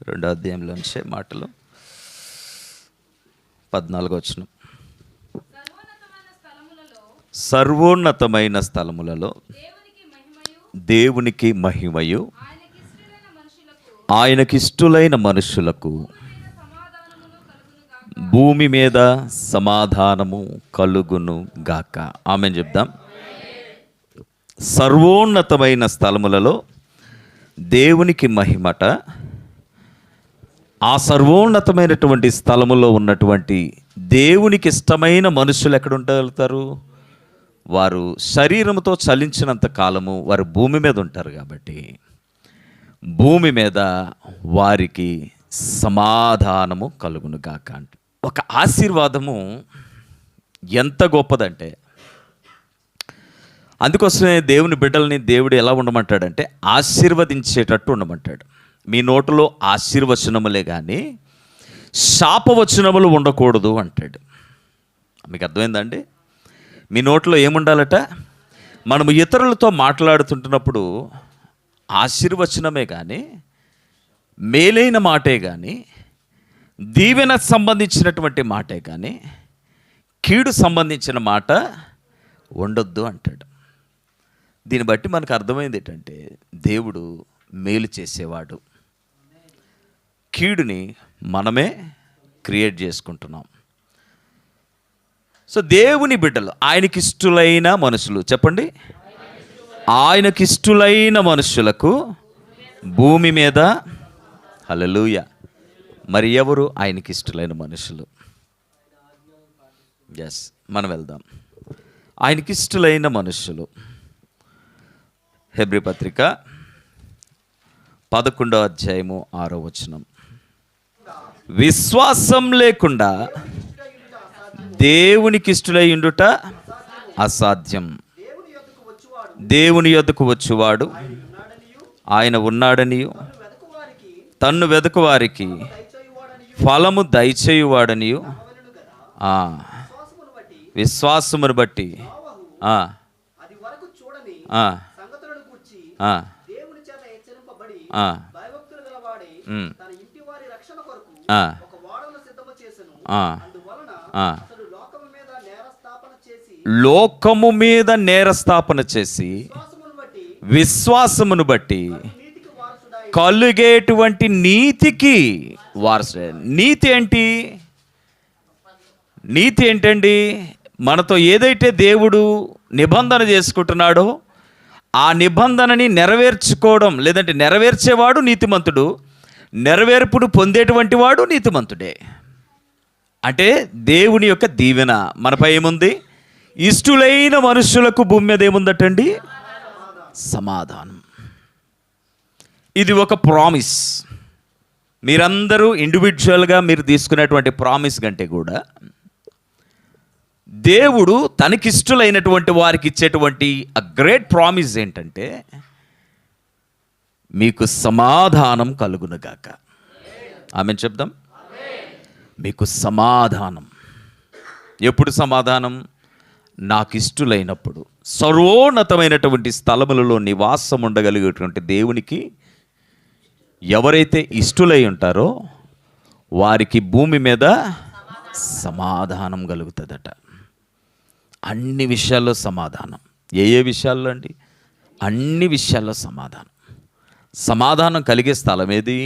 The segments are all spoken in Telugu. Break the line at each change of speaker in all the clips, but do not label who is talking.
2వ అధ్యాయంలోంచే మాటలు 14వ వచనం. సర్వోన్నతమైన స్థలములలో దేవునికి మహిమయు ఆయనకిష్టులైన మనుషులకు భూమి మీద సమాధానము కలుగును గాక. ఆమెన్ చెప్దాం. సర్వోన్నతమైన స్థలములలో దేవునికి మహిమట. ఆ సర్వోన్నతమైనటువంటి స్థలములో ఉన్నటువంటి దేవునికి ఇష్టమైన మనుషులు ఎక్కడ ఉండగలుగుతారు? వారు శరీరంతో చలించినంత కాలము వారు భూమి మీద ఉంటారు. కాబట్టి భూమి మీద వారికి సమాధానము కలుగును గాక. ఒక ఆశీర్వాదము ఎంత గొప్పదంటే, అందుకోసమే దేవుని బిడ్డల్ని దేవుడు ఎలా ఉండమంటాడంటే ఆశీర్వదించేటట్టు ఉండమంటాడు. మీ నోటిలో ఆశీర్వచనములే కానీ శాపవచనములు ఉండకూడదు అంటాడు. మీకు అర్థమైందండి? మీ నోట్లో ఏముండాలట? మనము ఇతరులతో మాట్లాడుతుంటున్నప్పుడు ఆశీర్వచనమే కానీ, మేలైన మాటే కానీ, దీవెన సంబంధించినటువంటి మాటే కానీ, కీడు సంబంధించిన మాట ఉండొద్దు అంటాడు. దీన్ని బట్టి మనకు అర్థమైంది ఏంటంటే దేవుడు మేలు చేసేవాడు. కీడుని మనమే క్రియేట్ చేసుకుంటున్నాం. సో దేవుని బిడ్డలు, ఆయనకిష్టులైన మనుషులు, చెప్పండి, ఆయనకిష్టులైన మనుషులకు భూమి మీద, హల్లెలూయా. మరి ఎవరు ఆయనకిష్టులైన మనుషులు? ఎస్, మనం వెళ్దాం. ఆయనకిష్టులైన మనుషులు, హెబ్రీ పత్రిక 11వ అధ్యాయము 6వ వచనం. విశ్వాసం లేకుండా దేవునికి ఇష్టలై ఉండుట అసాధ్యం. దేవుని యొద్దకు వచ్చువాడు ఆయన ఉన్నాడనియు తన్ను వెదకు వారికి ఫలము దయచేయువాడనియు విశ్వాసమును బట్టి లోకము మీద నేరస్థాపన చేసి విశ్వాసమును బట్టి కలిగేటువంటి నీతికి వారసుడు. నీతి ఏంటి? నీతి ఏంటండి? మనతో ఏదైతే దేవుడు నిబంధన చేసుకుంటున్నాడో ఆ నిబంధనని నెరవేర్చుకోవడం, లేదంటే నెరవేర్చేవాడు నీతిమంతుడు, నెరవేర్పుడు పొందేటువంటి వాడు నీతిమంతుడే. అంటే దేవుని యొక్క దీవెన మనపై ఏముంది? ఇష్టులైన మనుషులకు భూమి మీద ఏముందటండి? సమాధానం. ఇది ఒక ప్రామిస్. మీరందరూ ఇండివిజువల్గా మీరు తీసుకునేటువంటి ప్రామిస్ కంటే కూడా దేవుడు తనకిష్టులైనటువంటి వారికి ఇచ్చేటువంటి ఆ గ్రేట్ ప్రామిస్ ఏంటంటే మీకు సమాధానం కలుగునుగాక. ఆమెన్ చెప్దాం. మీకు సమాధానం. ఎప్పుడు సమాధానం? నాకు ఇష్టులైనప్పుడు, సర్వోన్నతమైనటువంటి స్థలములలో నివాసం ఉండగలిగేటువంటి దేవునికి ఎవరైతే ఇష్టులై ఉంటారో వారికి భూమి మీద సమాధానం కలుగుతుందట. అన్ని విషయాల్లో సమాధానం. ఏ ఏ విషయాల్లో అండి? అన్ని విషయాల్లో సమాధానం. సమాధానం కలిగే స్థలం ఏది?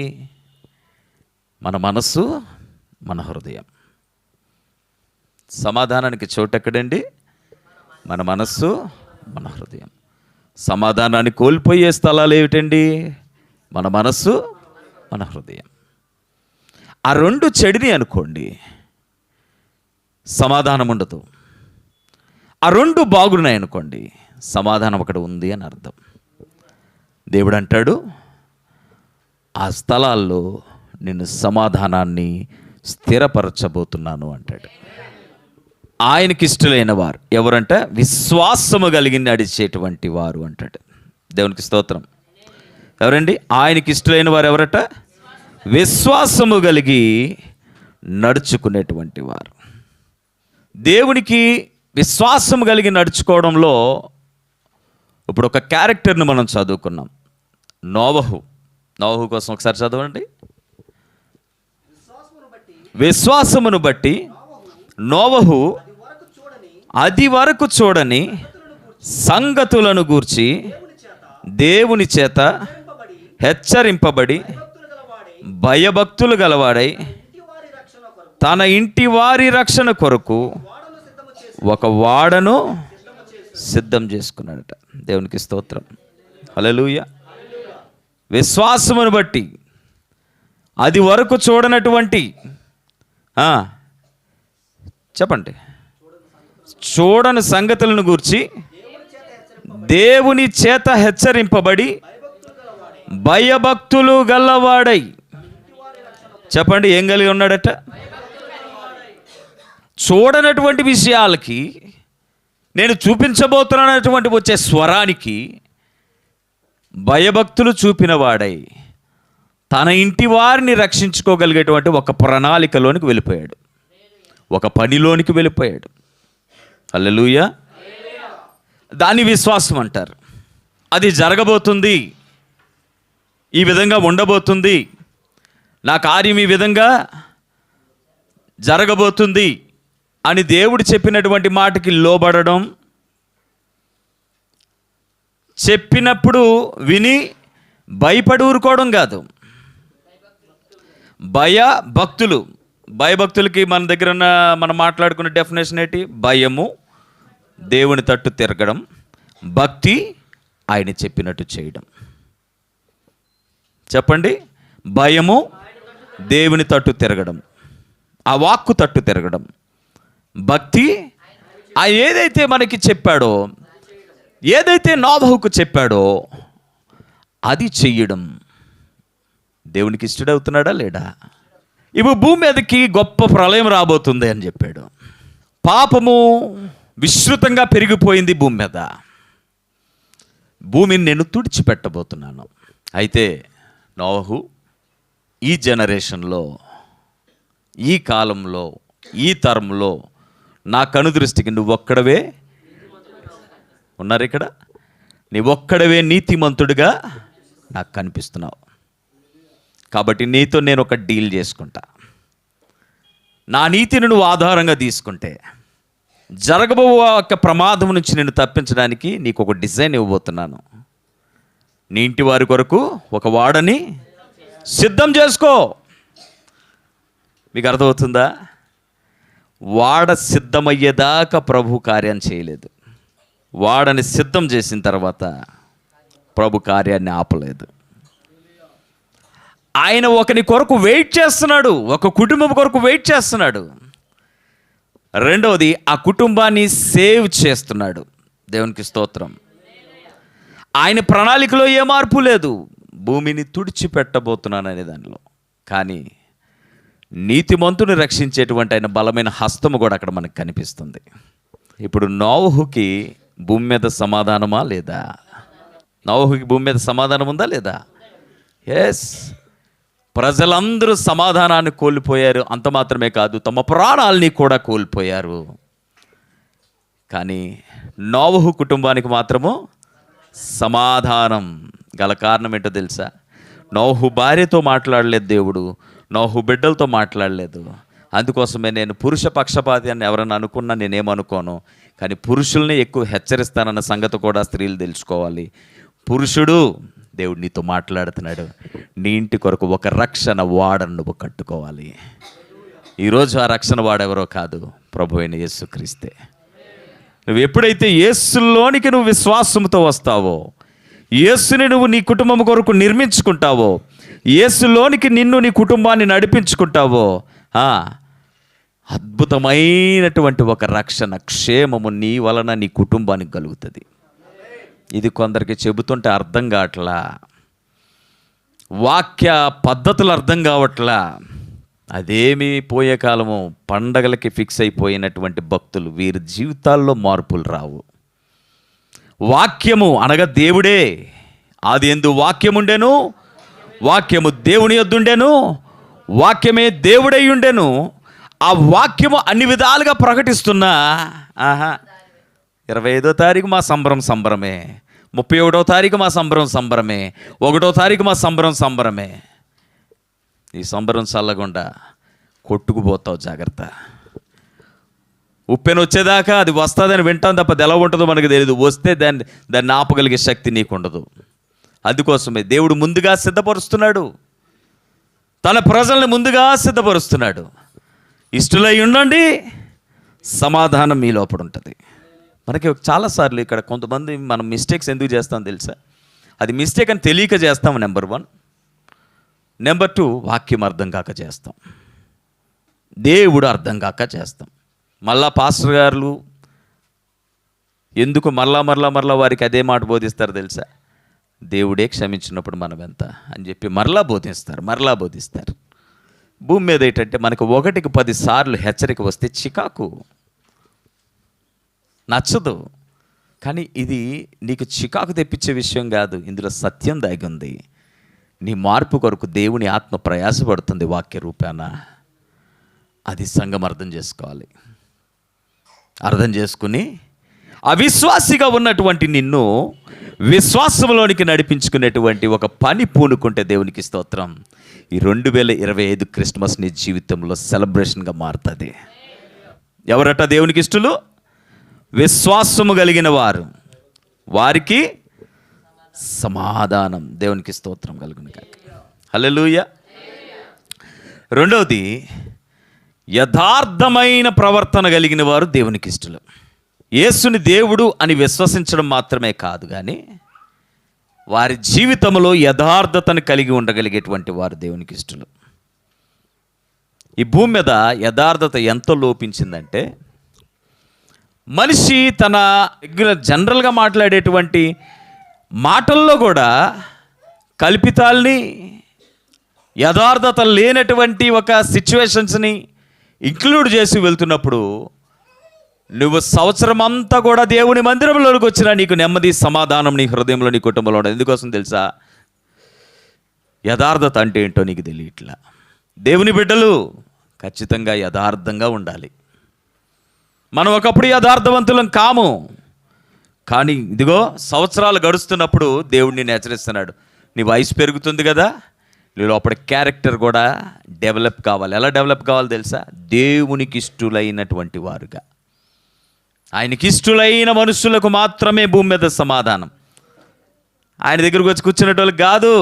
మన మనస్సు, మన హృదయం. సమాధానానికి చోటు ఎక్కడండి? మన మనస్సు, మన హృదయం. సమాధానాన్ని కోల్పోయే స్థలాలు ఏమిటండి? మన మనస్సు, మన హృదయం. ఆ రెండు చెడిని అనుకోండి, సమాధానం ఉండదు. ఆ రెండు బాగున్నాయి అనుకోండి, సమాధానం అక్కడ ఉంది అని అర్థం. దేవుడు అంటాడు, ఆ స్థలాల్లో నేను సమాధానాన్ని స్థిరపరచబోతున్నాను అంటాడు. ఆయనకి ఇష్టలైన వారు ఎవరంట? విశ్వాసము కలిగి నడిచేటువంటి వారు అంటాడు. దేవునికి స్తోత్రం. ఎవరండి ఆయనకి ఇష్టలైన వారు? ఎవరట? విశ్వాసము కలిగి నడుచుకునేటువంటి వారు. దేవునికి విశ్వాసము కలిగి నడుచుకోవడంలో ఇప్పుడు ఒక క్యారెక్టర్ని మనం చదువుకున్నాం. నోవహు కోసం ఒకసారి చదవండి. విశ్వాసమును బట్టి నోవహు అది వరకు చూడని సంగతులను గూర్చి దేవుని చేత హెచ్చరింపబడి భయభక్తులు గలవాడై తన ఇంటి వారి రక్షణ కొరకు ఒక వాడను సిద్ధం చేసుకున్నాడట. దేవునికి స్తోత్రం. హల్లెలూయా. విశ్వాసమును బట్టి అది వరకు చూడనటువంటి చెప్పండి, చూడని సంగతులను గూర్చి దేవుని చేత హెచ్చరింపబడి భయభక్తులు గల్లవాడై, చెప్పండి, ఏం కలిగి ఉన్నాడట? చూడనటువంటి విషయాలకి, నేను చూపించబోతున్నటువంటి వచ్చే స్వరానికి భయభక్తులు చూపిన వాడై తన ఇంటి వారిని రక్షించుకోగలిగేటువంటి ఒక ప్రణాళికలోనికి వెళ్ళిపోయాడు, ఒక పనిలోనికి వెళ్ళిపోయాడు. హల్లెలూయా. దాన్ని విశ్వాసం అంటారు. అది జరగబోతుంది, ఈ విధంగా ఉండబోతుంది, నా కార్యం ఈ విధంగా జరగబోతుంది అని దేవుడు చెప్పినటువంటి మాటకి లోబడడం, చెప్పినప్పుడు విని భయపడి ఊరుకోవడం కాదు. భయభక్తులకి మన దగ్గర ఉన్న మనం మాట్లాడుకున్న డెఫినేషన్ ఏంటి? భయము, దేవుని తట్టు తిరగడం, భక్తి, ఆయన చెప్పినట్టు చేయడం. చెప్పండి, భయము, దేవుని తట్టు తిరగడం, ఆ వాక్కు తట్టు తిరగడం, భక్తి, ఆ ఏదైతే మనకి చెప్పాడో, ఏదైతే నోవహుకు చెప్పాడో అది చెయ్యడం. దేవునికి ఇష్టడవుతున్నాడా లేడా? ఇప్పుడు భూమి మీదకి గొప్ప ప్రళయం రాబోతుంది అని చెప్పాడు. పాపము విస్తృతంగా పెరిగిపోయింది భూమి మీద. భూమిని నేను తుడిచిపెట్టబోతున్నాను. అయితే నోవహు, ఈ జనరేషన్లో, ఈ కాలంలో, ఈ తరంలో నా కనుదృష్టికి నువ్వొక్కడవే ఉన్నారు. ఇక్కడ నీవొక్కడవే నీతిమంతుడిగా నాకు కనిపిస్తున్నావు. కాబట్టి నీతో నేను ఒక డీల్ చేసుకుంటా. నా నీతిని నువ్వు ఆధారంగా తీసుకుంటే జరగబో ఒక ప్రమాదం నుంచి నేను తప్పించడానికి నీకు ఒక డిజైన్ ఇవ్వబోతున్నాను. నీ ఇంటి వారి కొరకు ఒక వాడని సిద్ధం చేసుకో. మీకు అర్థమవుతుందా? వాడ సిద్ధమయ్యేదాకా ప్రభు కార్యం చేయలేదు. వాడని సిద్ధం చేసిన తర్వాత ప్రభు కార్యాన్ని ఆపలేదు. ఆయన ఒకని కొరకు వెయిట్ చేస్తున్నాడు, ఒక కుటుంబం కొరకు వెయిట్ చేస్తున్నాడు. రెండవది, ఆ కుటుంబాన్ని సేవ్ చేస్తున్నాడు. దేవునికి స్తోత్రం. ఆయన ప్రణాళికలో ఏ మార్పు లేదు. భూమిని తుడిచిపెట్టబోతున్నాను అనే దానిలో. కానీ నీతిమంతుని రక్షించేటువంటి ఆయన బలమైన హస్తము కూడా అక్కడ మనకు కనిపిస్తుంది. ఇప్పుడు నోవహుకి భూమి మీద సమాధానమా లేదా? నోవహుకి భూమి మీద సమాధానం ఉందా లేదా? ఎస్. ప్రజలందరూ సమాధానాన్ని కోల్పోయారు. అంత మాత్రమే కాదు, తమ ప్రాణాలని కూడా కోల్పోయారు. కానీ నోవహు కుటుంబానికి మాత్రము సమాధానం గల కారణం ఏంటో తెలుసా? నోవహు భార్యతో మాట్లాడలేదు దేవుడు, నోవహు బిడ్డలతో మాట్లాడలేదు. అందుకోసమే నేను పురుష పక్షపాతి అని ఎవరన్నా అనుకున్నా నేనేమనుకోను. కానీ పురుషుల్ని ఎక్కువ హెచ్చరిస్తానన్న సంగతి కూడా స్త్రీలు తెలుసుకోవాలి. పురుషుడు, దేవుడు నీతో మాట్లాడుతున్నాడు. నీ ఇంటి కొరకు ఒక రక్షణ వాడను నువ్వు కట్టుకోవాలి. ఈరోజు ఆ రక్షణ వాడెవరో కాదు, ప్రభు అయిన యేసుక్రీస్తే. నువ్వు ఎప్పుడైతే యేసులోనికి నువ్వు విశ్వాసంతో వస్తావో, యేసుని నువ్వు నీ కుటుంబం కొరకు నిర్మించుకుంటావో, యేసులోనికి నిన్ను నీ కుటుంబాన్ని నడిపించుకుంటావో, అద్భుతమైనటువంటి ఒక రక్షణ, క్షేమము నీ వలన నీ కుటుంబానికి కలుగుతుంది. ఇది కొందరికి చెబుతుంటే అర్థం కావట్లా, వాక్య పద్ధతులు అర్థం కావట్లా. అదేమి పోయే కాలము. పండగలకి ఫిక్స్ అయిపోయినటువంటి భక్తులు, వీరి జీవితాల్లో మార్పులు రావు. వాక్యము అనగా దేవుడే. ఆది యందు వాక్యముండెను, వాక్యము దేవుని యొద్దుండెను, వాక్యమే దేవుడై ఉండెను. ఆ వాక్యము అన్ని విధాలుగా ప్రకటిస్తున్నా 25వ తారీఖు మా సంబరమే, 31వ తారీఖు మా సంబరమే, 1వ తారీఖు మా సంబరమే. ఈ సంబరం చల్లగుండా కొట్టుకుపోతావు, జాగ్రత్త. ఉప్పెన వచ్చేదాకా అది వస్తుందని వింటాం తప్ప అది ఎలా ఉంటుందో మనకు తెలియదు. వస్తే దాన్ని ఆపగలిగే శక్తి నీకు ఉండదు. అందుకోసమే దేవుడు ముందుగా సిద్ధపరుస్తున్నాడు, తన ప్రజల్ని ముందుగా సిద్ధపరుస్తున్నాడు. ఇష్టలై ఉండండి, సమాధానం మీ లోపల ఉంటుంది. మనకి చాలాసార్లు ఇక్కడ కొంతమంది మనం మిస్టేక్స్ ఎందుకు చేస్తాం తెలుసా? అది మిస్టేక్ అని తెలియక చేస్తాం, నెంబర్ 1. నెంబర్ 2, వాక్యం అర్థం కాక చేస్తాం, దేవుడు అర్థం కాక చేస్తాం. మళ్ళా పాస్టర్ గారు ఎందుకు మరలా వారికి అదే మాట బోధిస్తారు తెలుసా? దేవుడే క్షమించినప్పుడు మనం ఎంత అని చెప్పి మరలా బోధిస్తారు. భూమి మీద ఏంటంటే మనకు 1కి 10 సార్లు హెచ్చరిక వస్తే చికాకు, నచ్చదు. కానీ ఇది నీకు చికాకు తెప్పించే విషయం కాదు, ఇందులో సత్యం దాగి ఉంది. నీ మార్పు కొరకు దేవుని ఆత్మ ప్రయాసపడుతుంది వాక్య రూపాన. అది సంఘం అర్థం చేసుకోవాలి. అర్థం చేసుకుని అవిశ్వాసిగా ఉన్నటువంటి నిన్ను విశ్వాసంలోనికి నడిపించుకునేటువంటి ఒక పని పూనుకుంటే దేవునికి స్తోత్రం. ఈ 2025 క్రిస్మస్ నీ జీవితంలో సెలబ్రేషన్గా మారుతుంది. ఎవరట దేవునికి ఇష్టలు? విశ్వాసము కలిగిన వారు, వారికి సమాధానం. దేవునికి స్తోత్రం కలుగును గాక. హల్లెలూయా. 2వది, యథార్థమైన ప్రవర్తన కలిగిన వారు దేవునికి ఇష్టలు. యేసుని దేవుడు అని విశ్వసించడం మాత్రమే కాదు, కానీ వారి జీవితంలో యథార్థతను కలిగి ఉండగలిగేటువంటి వారు దేవునికి ఇష్టలు. ఈ భూమి మీద యథార్థత ఎంత లోపించిందంటే, మనిషి తన జనరల్గా మాట్లాడేటువంటి మాటల్లో కూడా కల్పితాల్ని, యథార్థత లేనటువంటి ఒక సిచ్యువేషన్స్ని ఇంక్లూడ్ చేసి వెళ్తున్నప్పుడు నువ్వు సంవత్సరం అంతా కూడా దేవుని మందిరంలోకి వచ్చినా నీకు నెమ్మది, సమాధానం నీ హృదయంలో, నీ కుటుంబంలో ఉండదు. ఎందుకోసం తెలుసా? యథార్థత అంటే ఏంటో నీకు తెలియట్లా. దేవుని బిడ్డలు ఖచ్చితంగా యథార్థంగా ఉండాలి. మనం ఒకప్పుడు యథార్థవంతులం కాము, కానీ ఇదిగో సంవత్సరాలు గడుస్తున్నప్పుడు దేవుడు నిన్ను హెచ్చరిస్తున్నాడు. నీ వయసు పెరుగుతుంది కదా, నీ లోపల క్యారెక్టర్ కూడా డెవలప్ కావాలి. ఎలా డెవలప్ కావాలి తెలుసా? దేవునికి ఇష్టలైనటువంటి వారుగా. ఆయనకి ఇష్టలైన మనుషులకు మాత్రమే భూమి మీద సమాధానం. ఆయన దగ్గరకు వచ్చి కూర్చునే వాళ్ళకి కాదు,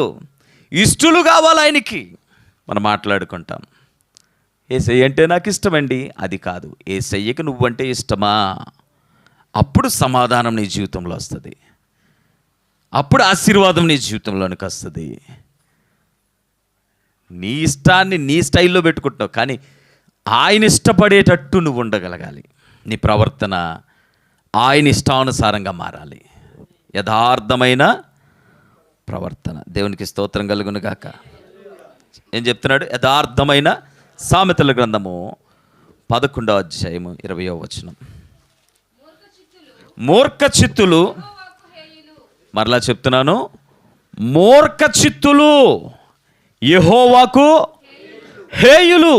ఇష్టలు కావాలి ఆయనకి. మనం మాట్లాడుకుంటాం, యేసయ్య అంటే నాకు ఇష్టమండి, అది కాదు. యేసయ్యకి నువ్వంటే ఇష్టమా? అప్పుడు సమాధానం నీ జీవితంలో వస్తుంది, అప్పుడు ఆశీర్వాదం నీ జీవితంలోనికి వస్తుంది. నీ ఇష్టాన్ని నీ స్టైల్లో పెట్టుకుంటున్నావు, కానీ ఆయన ఇష్టపడేటట్టు నువ్వు ఉండగలగాలి. నీ ప్రవర్తన ఆయన ఇష్టానుసారంగా మారాలి. యథార్థమైన ప్రవర్తన. దేవునికి స్తోత్రం కలుగును గాక. ఏం చెప్తున్నాడు? యథార్థమైన సామెతల గ్రంథము 11వ అధ్యాయము 20వ వచనం. మూర్ఖ చిత్తులు, మరలా చెప్తున్నాను, మూర్ఖ చిత్తులు యెహోవాకు హేయులు,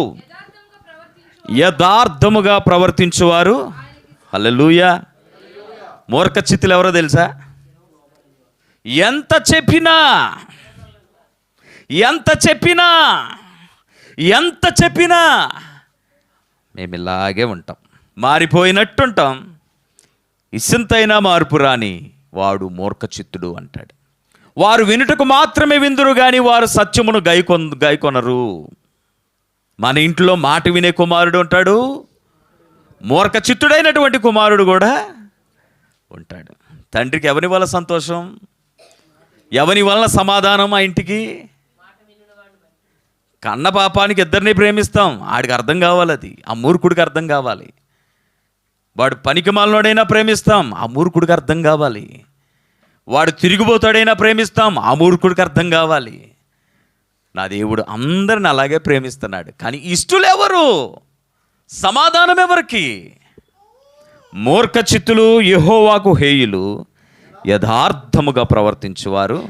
యథార్థముగా ప్రవర్తించువారు. హల్లెలూయా. మూర్ఖ చిత్తులు ఎవరో తెలుసా? ఎంత చెప్పినా మేము ఇలాగే ఉంటాం, మారిపోయినట్టుంటాం. ఇసింతైనా మార్పు రాని వాడు మూర్ఖ చిత్తుడు అంటాడు. వారు వినుటకు మాత్రమే విందురు, కానీ వారు సత్యమును గైకొనరు. మన ఇంట్లో మాట వినే కుమారుడు ఉంటాడు, మూర్ఖ చిత్తుడైనటువంటి కుమారుడు కూడా ఉంటాడు. తండ్రికి ఎవరి వల్ల సంతోషం, ఎవరి వల్ల సమాధానం? ఆ ఇంటికి కన్న పాపానికి ఇద్దరిని ప్రేమిస్తాం, ఆడికి అర్థం కావాలి, అది ఆ మూర్ఖుడికి అర్థం కావాలి. వాడు పనికిమాలినోడైనా ప్రేమిస్తాం, ఆ మూర్ఖుడికి అర్థం కావాలి. వాడు తిరిగిపోతాడైనా ప్రేమిస్తాం, ఆ మూర్ఖుడికి అర్థం కావాలి. నా దేవుడు అందరిని అలాగే ప్రేమిస్తున్నాడు, కానీ ఇష్టలు ఎవరు? సమాధానం ఎవరికి? మూర్ఖ చిత్తులు యెహోవాకు హేయులు, యథార్థముగా ప్రవర్తించువారు.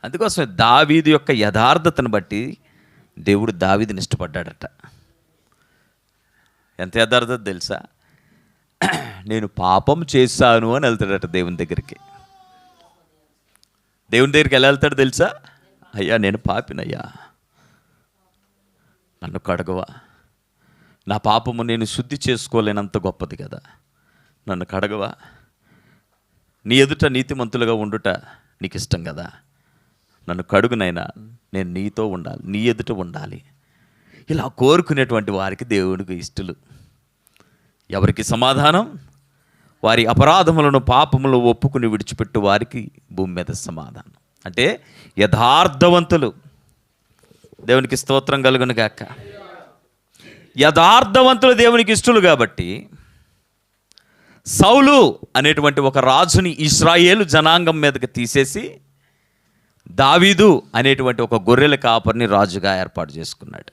అందుకోసమే దావీదు యొక్క యథార్థతను బట్టి దేవుడు దావీదుని ఇష్టపడ్డాడట. ఎంత యథార్థత తెలుసా? నేను పాపం చేశాను అని వెళ్తాడట దేవుని దగ్గరికి. దేవుని దగ్గరికి ఎలా వెళ్తాడు తెలుసా? అయ్యా నేను పాపినయ్యా, నన్ను కడగవా? నా పాపము నేను శుద్ధి చేసుకోలేనంత గొప్పది కదా, నన్ను కడగవా? నీ ఎదుట నీతిమంతులుగా ఉండుట నీకు ఇష్టం కదా, నన్ను కడుగునైనా, నేను నీతో ఉండాలి, నీ ఎదుట ఉండాలి. ఇలా కోరుకునేటువంటి వారికి దేవుడికి ఇష్టలు. ఎవరికి సమాధానం? వారి అపరాధములను పాపములు ఒప్పుకుని విడిచిపెట్టు వారికి భూమి మీద సమాధానం. అంటే యథార్థవంతులు. దేవునికి స్తోత్రం కలుగును గాక. యథార్థవంతులు దేవునికి ఇష్టలు కాబట్టి సౌలు అనేటువంటి ఒక రాజుని ఇశ్రాయేలు జనాంగం మీదకి తీసేసి దావీదు అనేటువంటి ఒక గొర్రెల కాపరిని రాజుగా ఏర్పాటు చేసుకున్నాడు.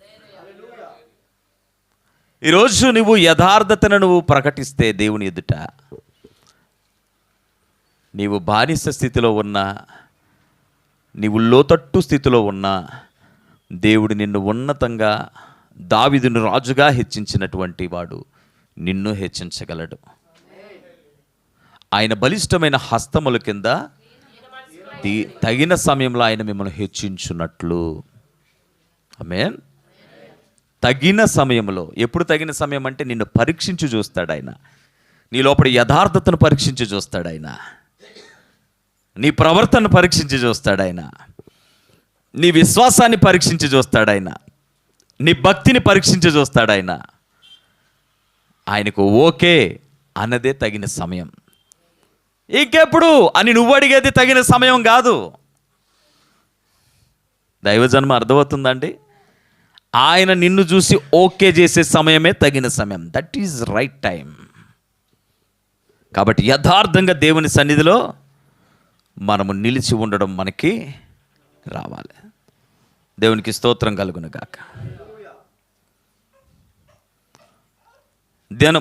ఈరోజు నువ్వు యథార్థతను నువ్వు ప్రకటిస్తే దేవుని ఎదుట, నీవు బానిస స్థితిలో ఉన్నా, నీవు లోతట్టు స్థితిలో ఉన్నా, దేవుడు నిన్ను ఉన్నతంగా దావీదును రాజుగా హెచ్చించినటువంటి వాడు నిన్ను హెచ్చించగలడు. ఆయన బలిష్టమైన హస్తముల కింద తగిన సమయంలో ఆయన మిమ్మల్ని హెచ్చించున్నట్లు. ఆమేన్. తగిన సమయంలో. ఎప్పుడు తగిన సమయం అంటే నిన్ను పరీక్షించి చూస్తాడు ఆయన. నీ లోపల యథార్థతను పరీక్షించి చూస్తాడు ఆయన. నీ ప్రవర్తనను పరీక్షించి చూస్తాడు ఆయన. నీ విశ్వాసాన్ని పరీక్షించి చూస్తాడు ఆయన. నీ భక్తిని పరీక్షించి చూస్తాడు ఆయన. ఆయనకు ఓకే అన్నదే తగిన సమయం. ఇంకెప్పుడు అని నువ్వు అడిగేది తగిన సమయం కాదు. దైవజన్మ అర్థమవుతుందండి? ఆయన నిన్ను చూసి ఓకే చేసే సమయమే తగిన సమయం. That is right time. కాబట్టి యథార్థంగా దేవుని సన్నిధిలో మనము నిలిచి ఉండడం మనకి రావాలి. దేవునికి స్తోత్రం కలుగును గాక.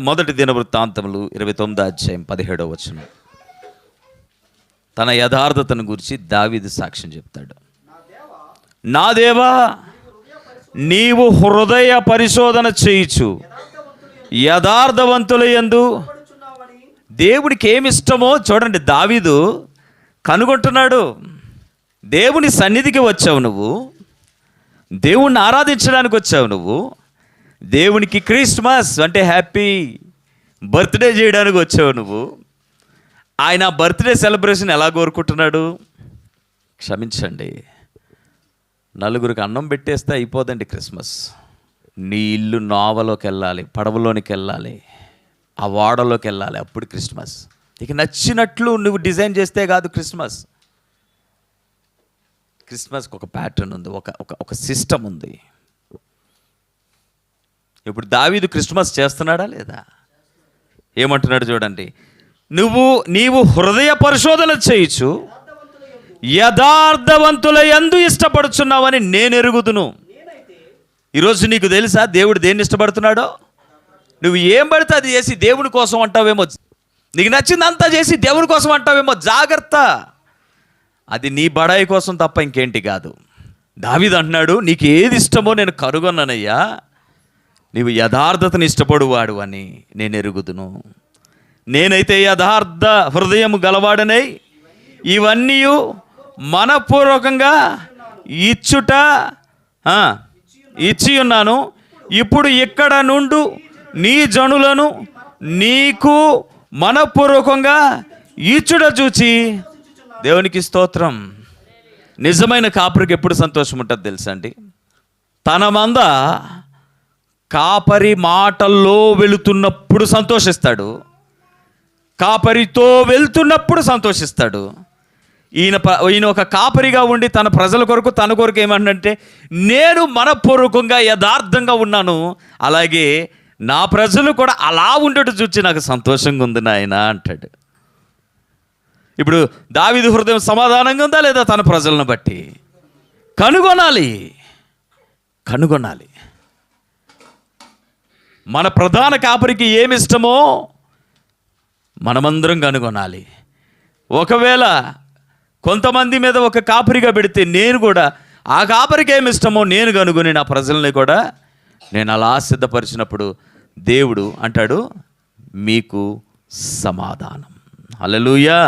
మొదటి దినవృత్తాంతములు 29:17 తన యథార్థతను గురించి దావీదు సాక్ష్యం చెప్తాడు. నా దేవా, నీవు హృదయ పరిశోధన చేయుచు యథార్థవంతుల యందు దేవునికి ఏమిష్టమో చూడండి. దావీదు కనుగొంటున్నాడు. దేవుని సన్నిధికి వచ్చావు నువ్వు, దేవుణ్ణి ఆరాధించడానికి వచ్చావు నువ్వు, దేవునికి క్రిస్మస్ అంటే హ్యాపీ బర్త్డే చేయడానికి వచ్చావు నువ్వు. ఆయన బర్త్డే సెలబ్రేషన్ ఎలా కోరుకుంటున్నాడు? క్షమించండి, నలుగురికి అన్నం పెట్టేస్తే అయిపోదండి క్రిస్మస్. నీ ఇల్లు నావలోకి వెళ్ళాలి, పడవలోనికి వెళ్ళాలి, ఆ వాడలోకి వెళ్ళాలి, అప్పుడు క్రిస్మస్. ఇక నచ్చినట్లు నువ్వు డిజైన్ చేస్తే కాదు క్రిస్మస్. క్రిస్మస్కి ఒక ప్యాటర్న్ ఉంది, ఒక సిస్టమ్ ఉంది. ఇప్పుడు దావీదు క్రిస్మస్ చేస్తున్నాడా లేదా? ఏమంటున్నాడు చూడండి. నీవు హృదయ పరిశోధన చేయొచ్చు, యథార్థవంతుల యందు ఇష్టపడుచున్నావని నేను ఎరుగుదును. ఈరోజు నీకు తెలుసా దేవుడు దేన్ని ఇష్టపడుతున్నాడో? నువ్వు ఏం పడితే అది చేసి దేవుని కోసం అంటావేమో, నీకు నచ్చిందంతా చేసి దేవుని కోసం అంటావేమో, జాగ్రత్త. అది నీ బడాయి కోసం తప్ప ఇంకేంటి కాదు. దావీదు అంటున్నాడు, నీకు ఏది ఇష్టమో నేను కనుగొన్నానయ్యా, నీవు యథార్థతను ఇష్టపడువాడు అని నేను ఎరుగుదును. నేనైతే యథార్థ హృదయము గలవాడనై ఇవన్నీ మనపూర్వకంగా ఇచ్చి ఉన్నాను. ఇప్పుడు ఇక్కడ నుండు నీ జనులను నీకు మనపూర్వకంగా ఇచ్చుట చూచి దేవునికి స్తోత్రం. నిజమైన కాపరికి ఎప్పుడు సంతోషం ఉంటుంది తెలుసా అండి? తన మంద కాపరి మాటల్లో వెళుతున్నప్పుడు సంతోషిస్తాడు, కాపరితో వెళ్తున్నప్పుడు సంతోషిస్తాడు. ఈయన ఒక కాపరిగా ఉండి తన ప్రజల కొరకు తన కొరకు ఏమంటే, నేను మనపూర్వకంగా యథార్థంగా ఉన్నాను, అలాగే నా ప్రజలు కూడా అలా ఉండటం చూచి నాకు సంతోషంగా ఉంది నాయన అంటాడు. ఇప్పుడు దావీదు హృదయం సమాధానంగా ఉందా లేదా? తన ప్రజలను బట్టి కనుగొనాలి. మన ప్రధాన కాపరికి ఏమి ఇష్టమో మనమందరం కనుగొనాలి. ఒకవేళ కొంతమంది మీద ఒక కాపరిగా పెడితే నేను కూడా ఆ కాపరికి ఏమి ఇష్టమో నేను కనుగొని నా ప్రజల్ని కూడా నేను అలా సిద్ధపరిచినప్పుడు దేవుడు అంటాడు, మీకు సమాధానం. హల్లెలూయా.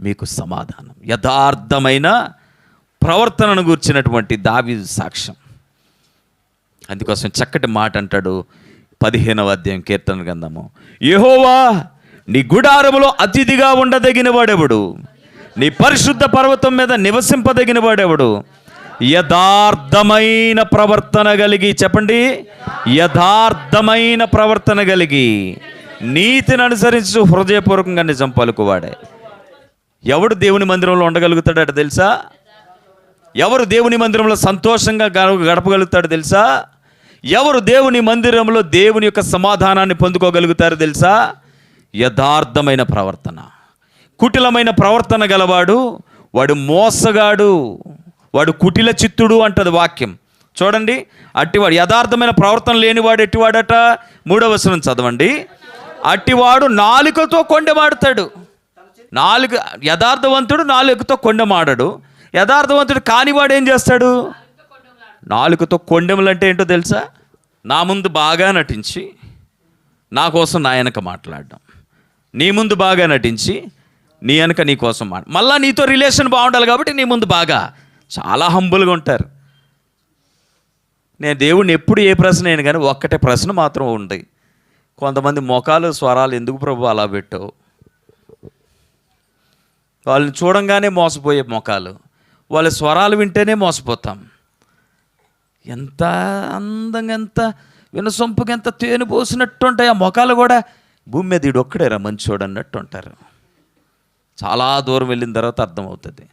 మీకు సమాధానం. యథార్థమైన ప్రవర్తనను గూర్చినటువంటి దావీదు సాక్ష్యం. అందుకోసం చక్కటి మాట అంటాడు 15వ అధ్యాయం కీర్తన గ్రంథము, యెహోవా నీ గుడారములో అతిథిగా ఉండదగిన వాడెవడు, నీ పరిశుద్ధ పర్వతం మీద నివసింపదగిన వాడెవడు, యథార్థమైన ప్రవర్తన కలిగి, చెప్పండి, యథార్థమైన ప్రవర్తన కలిగి నీతిని అనుసరించి హృదయపూర్వకంగా నిజం పలుకువాడే. ఎవడు దేవుని మందిరంలో ఉండగలుగుతాడట తెలుసా? ఎవరు దేవుని మందిరంలో సంతోషంగా గడపగలుగుతాడు తెలుసా? ఎవరు దేవుని మందిరంలో దేవుని యొక్క సమాధానాన్ని పొందుకోగలుగుతారు తెలుసా? యథార్థమైన ప్రవర్తన. కుటిలమైన ప్రవర్తన గలవాడు వాడు మోసగాడు, వాడు కుటిల చిత్తుడు అంటది వాక్యం. చూడండి, అట్టివాడు యథార్థమైన ప్రవర్తన లేనివాడు ఎట్టివాడట? 3వ వచనం చదవండి. అట్టివాడు నాలుకతో కొండెమాడుతాడు. యథార్థవంతుడు నాలుకతో కొండెమాడడు. యథార్థవంతుడు కానివాడు ఏం చేస్తాడు? నాలుకతో కొండెములు అంటే ఏంటో తెలుసా? నా ముందు బాగా నటించి నా కోసం నా వెనక మాట్లాడడం, నీ ముందు బాగా నటించి నీ వెనక నీ కోసం మళ్ళీ నీతో రిలేషన్ బాగుండాలి కాబట్టి నీ ముందు బాగా చాలా హంబుల్గా ఉంటారు. నేను దేవుడిని ఎప్పుడు ఏ ప్రశ్న అయినా కానీ ఒక్కటే ప్రశ్న మాత్రం ఉంది. కొంతమంది మొఖాలు స్వరాలు ఎందుకు ప్రభు అలా పెట్టావు? వాళ్ళని చూడంగానే మోసపోయే మొఖాలు, వాళ్ళ స్వరాలు వింటేనే మోసపోతాం. ఎంత అందంగా, ఎంత వినసొంపుగా, ఎంత తేనె పోసినట్టు ఉంటాయి ఆ మొఖాలు కూడా. భూమి మీద ఈడు ఒక్కడేరా మంచోడు అన్నట్టు ఉంటారు. చాలా దూరం వెళ్ళిన తర్వాత అర్థమవుతుంది.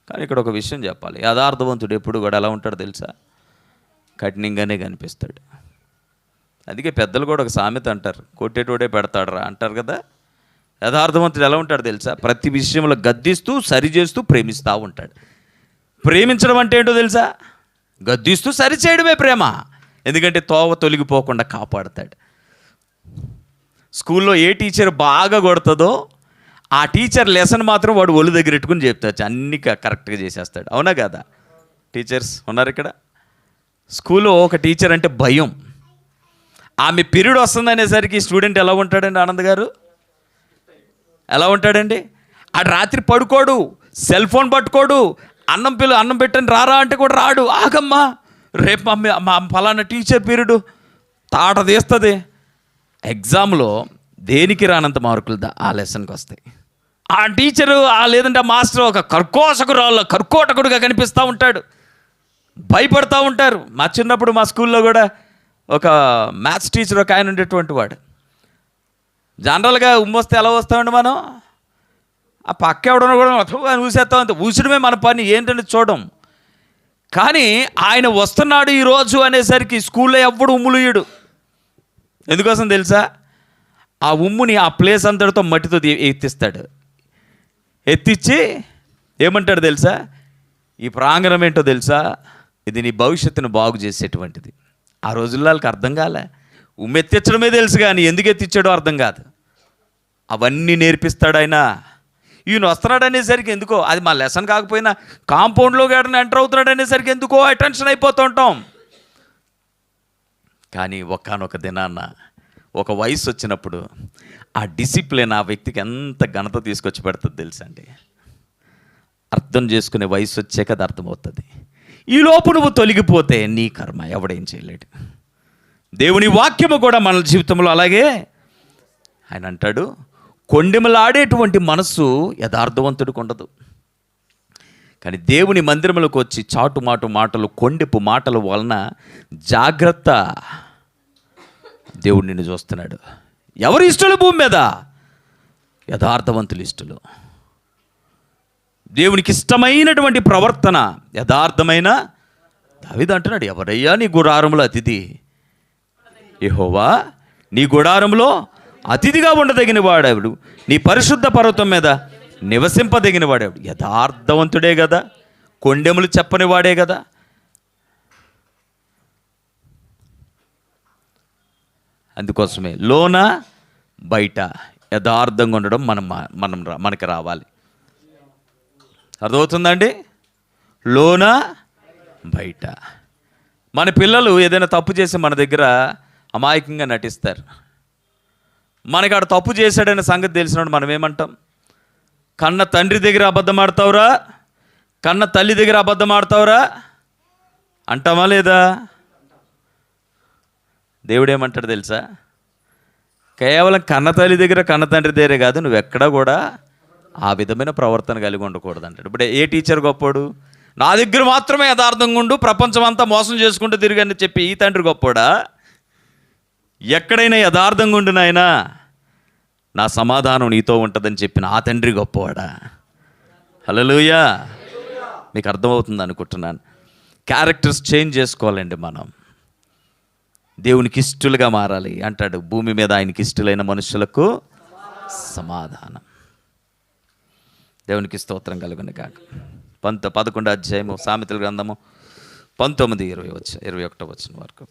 కానీ ఇక్కడ ఒక విషయం చెప్పాలి, యథార్థవంతుడు ఎప్పుడు కూడా ఎలా ఉంటాడు తెలుసా? కఠినంగానే కనిపిస్తాడు. అందుకే పెద్దలు కూడా ఒక సామెత అంటారు, కొట్టేటోడే పెడతాడురా అంటారు కదా. యథార్థవంతుడు ఎలా ఉంటాడు తెలుసా? ప్రతి విషయంలో గద్దిస్తూ సరిచేస్తూ ప్రేమిస్తూ ఉంటాడు. ప్రేమించడం అంటే ఏంటో తెలుసా? గద్దిస్తూ సరిచేయడమే ప్రేమ. ఎందుకంటే తోవ తొలగిపోకుండా కాపాడుతాడు. స్కూల్లో ఏ టీచర్ బాగా కొడుతుందో ఆ టీచర్ లెసన్ మాత్రం వాడు ఒళ్ళు దగ్గర పెట్టుకుని చెప్తాడు, అన్నీ కరెక్ట్గా చేసేస్తాడు. అవునా కదా? టీచర్స్ ఉన్నారు ఇక్కడ. స్కూల్లో ఒక టీచర్ అంటే భయం. ఆమె పీరియడ్ వస్తుందనేసరికి స్టూడెంట్ ఎలా ఉంటాడండి? ఆనంద్ గారు ఎలా ఉంటాడండి? ఆడు రాత్రి పడుకోడు, సెల్ ఫోన్ పట్టుకోడు, అన్నం పెట్టని రారా అంటే కూడా రాడు. ఆగమ్మా, రేపు మా ఫలానా టీచర్ పీరియడ్ తాట తీస్తుంది. ఎగ్జామ్లో దేనికి రానంత మార్కులు ఆ లెసన్కి వస్తాయి. ఆ టీచరు లేదంటే ఆ మాస్టర్ ఒక కర్కోటకుడుగా కనిపిస్తూ ఉంటాడు. భయపడతా ఉంటారు. మా చిన్నప్పుడు మా స్కూల్లో కూడా ఒక మ్యాథ్స్ టీచర్ ఒక ఆయన ఉండేటువంటి వాడు. జనరల్గా ఉమ్మొస్తే ఎలా వస్తామండి మనం? ఆ పక్క ఎవడన్నా కూడా ఊసేస్తాం, అంతే. ఊసడమే మన పని, ఏంటంటే చూడడం. కానీ ఆయన వస్తున్నాడు ఈరోజు అనేసరికి స్కూల్లో ఎవ్వడు ఉమ్ములుయ్యడు. ఎందుకోసం తెలుసా? ఆ ఉమ్ముని ఆ ప్లేస్ అంతటితో మట్టితో ఎత్తిస్తాడు. ఎత్తిచ్చి ఏమంటాడు తెలుసా? ఈ ప్రాంగణం ఏంటో తెలుసా? ఇది నీ భవిష్యత్తును బాగు చేసేటువంటిది. ఆ రోజుల్లో వాళ్ళకి అర్థం కాలే. ఉమ్మెత్తించడమే తెలుసు కానీ ఎందుకు ఎత్తిచ్చాడో అర్థం కాదు. అవన్నీ నేర్పిస్తాడు ఆయన. ఈయన వస్తున్నాడు అనేసరికి ఎందుకో, అది మా లెసన్ కాకపోయినా కాంపౌండ్లో గాడిని ఎంటర్ అవుతున్నాడు అనేసరికి ఎందుకో అటెన్షన్ అయిపోతూ ఉంటాం. కానీ ఒకానొక దినాన్న ఒక వయసు వచ్చినప్పుడు ఆ డిసిప్లిన్ ఆ వ్యక్తికి ఎంత ఘనత తీసుకొచ్చి పెడుతుంది తెలుసా అండి? అర్థం చేసుకునే వయసు వచ్చాక అది అర్థమవుతుంది. ఈ లోపు నువ్వు తొలగిపోతే నీ కర్మ, ఎవడేం చేయలేడు. దేవుని వాక్యము కూడా మన జీవితంలో అలాగే. ఆయన అంటాడు, కొండెమలాడేటువంటి మనసు యథార్థవంతుడికి ఉండదు. కానీ దేవుని మందిరములకు వచ్చి చాటుమాటు మాటలు, కొండెపు మాటల వలన జాగ్రత్త. దేవుడు నిన్ను చూస్తున్నాడు. ఎవరు ఇష్టలు భూమి మీద? యథార్థవంతులు ఇష్టలు. దేవునికి ఇష్టమైనటువంటి ప్రవర్తన యథార్థమైన. దావీదు అంటున్నాడు, ఎవరయ్యా నీ గుడారంలో అతిథి? యెహోవా నీ గుడారంలో అతిథిగా ఉండదగిన వాడెవడు, నీ పరిశుద్ధ పర్వతం మీద నివసింపదగిన వాడేవాడు. యథార్థవంతుడే కదా, కొండెములు చెప్పని వాడే కదా. అందుకోసమే లోన బయట యథార్థంగా ఉండడం మనకి రావాలి. అర్థమవుతుందండి? లోన బయట. మన పిల్లలు ఏదైనా తప్పు చేసి మన దగ్గర అమాయకంగా నటిస్తారు. మనకి ఆడు తప్పు చేశాడనే సంగతి తెలిసినప్పుడు మనం ఏమంటాం? కన్న తండ్రి దగ్గర అబద్ధం ఆడతావురా, కన్న తల్లి దగ్గర అబద్ధం ఆడతావురా అంటామా లేదా? దేవుడు ఏమంటాడు తెలుసా? కేవలం కన్నతల్లి దగ్గర కన్నతండ్రి దగ్గరే కాదు, నువ్వు ఎక్కడా కూడా ఆ విధమైన ప్రవర్తన కలిగి ఉండకూడదు అంటాడు. ఇప్పుడు ఏ టీచర్ గొప్పోడు? నా దగ్గర మాత్రమే యథార్థంగా ఉండు, ప్రపంచం అంతా మోసం చేసుకుంటూ తిరిగని చెప్పి ఈ తండ్రి గొప్పోడా? ఎక్కడైనా యథార్థంగా ఉండు నాయనా, నా సమాధానం నీతో ఉంటుందని చెప్పిన ఆ తండ్రి గొప్పవాడా? హల్లెలూయా. మీకు అర్థమవుతుంది అనుకుంటున్నాను. క్యారెక్టర్స్ చేంజ్ చేసుకోవాలండి మనం. దేవునికి ఇష్టలుగా మారాలి అంటాడు. భూమి మీద ఆయనకి ఇష్టలైన మనుషులకు సమాధానం. దేవునికి స్తోత్రం కలుగును గాక. 11వ అధ్యాయము సామెతల గ్రంథము 19-21 వరకు.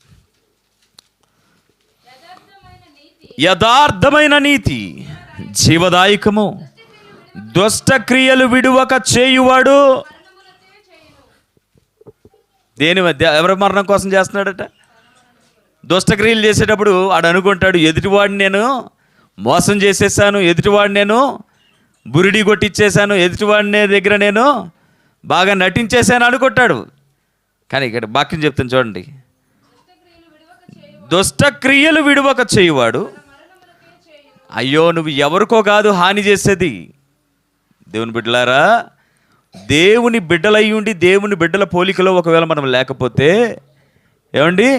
యథార్థమైన నీతి జీవదాయకము, దుష్ట క్రియలు విడువక చేయువాడు దేని మధ్య ఎవరి మరణం కోసం చేస్తున్నాడట? దుష్టక్రియలు చేసేటప్పుడు ఆడు అనుకుంటాడు, ఎదుటివాడిని నేను మోసం చేసేసాను, ఎదుటివాడిని నేను బురిడి కొట్టించేశాను, ఎదుటివాడిని దగ్గర నేను బాగా నటించేశాను అనుకుంటాడు. కానీ ఇక్కడ వాక్యం చెప్తాను చూడండి, దుష్టక్రియలు విడువక చేయువాడు. అయ్యో, నువ్వు ఎవరికో కాదు హాని చేసేది. దేవుని బిడ్డలారా, దేవుని బిడ్డలై ఉండి దేవుని బిడ్డల పోలికలో ఒకవేళ మనం లేకపోతే ఏమండి,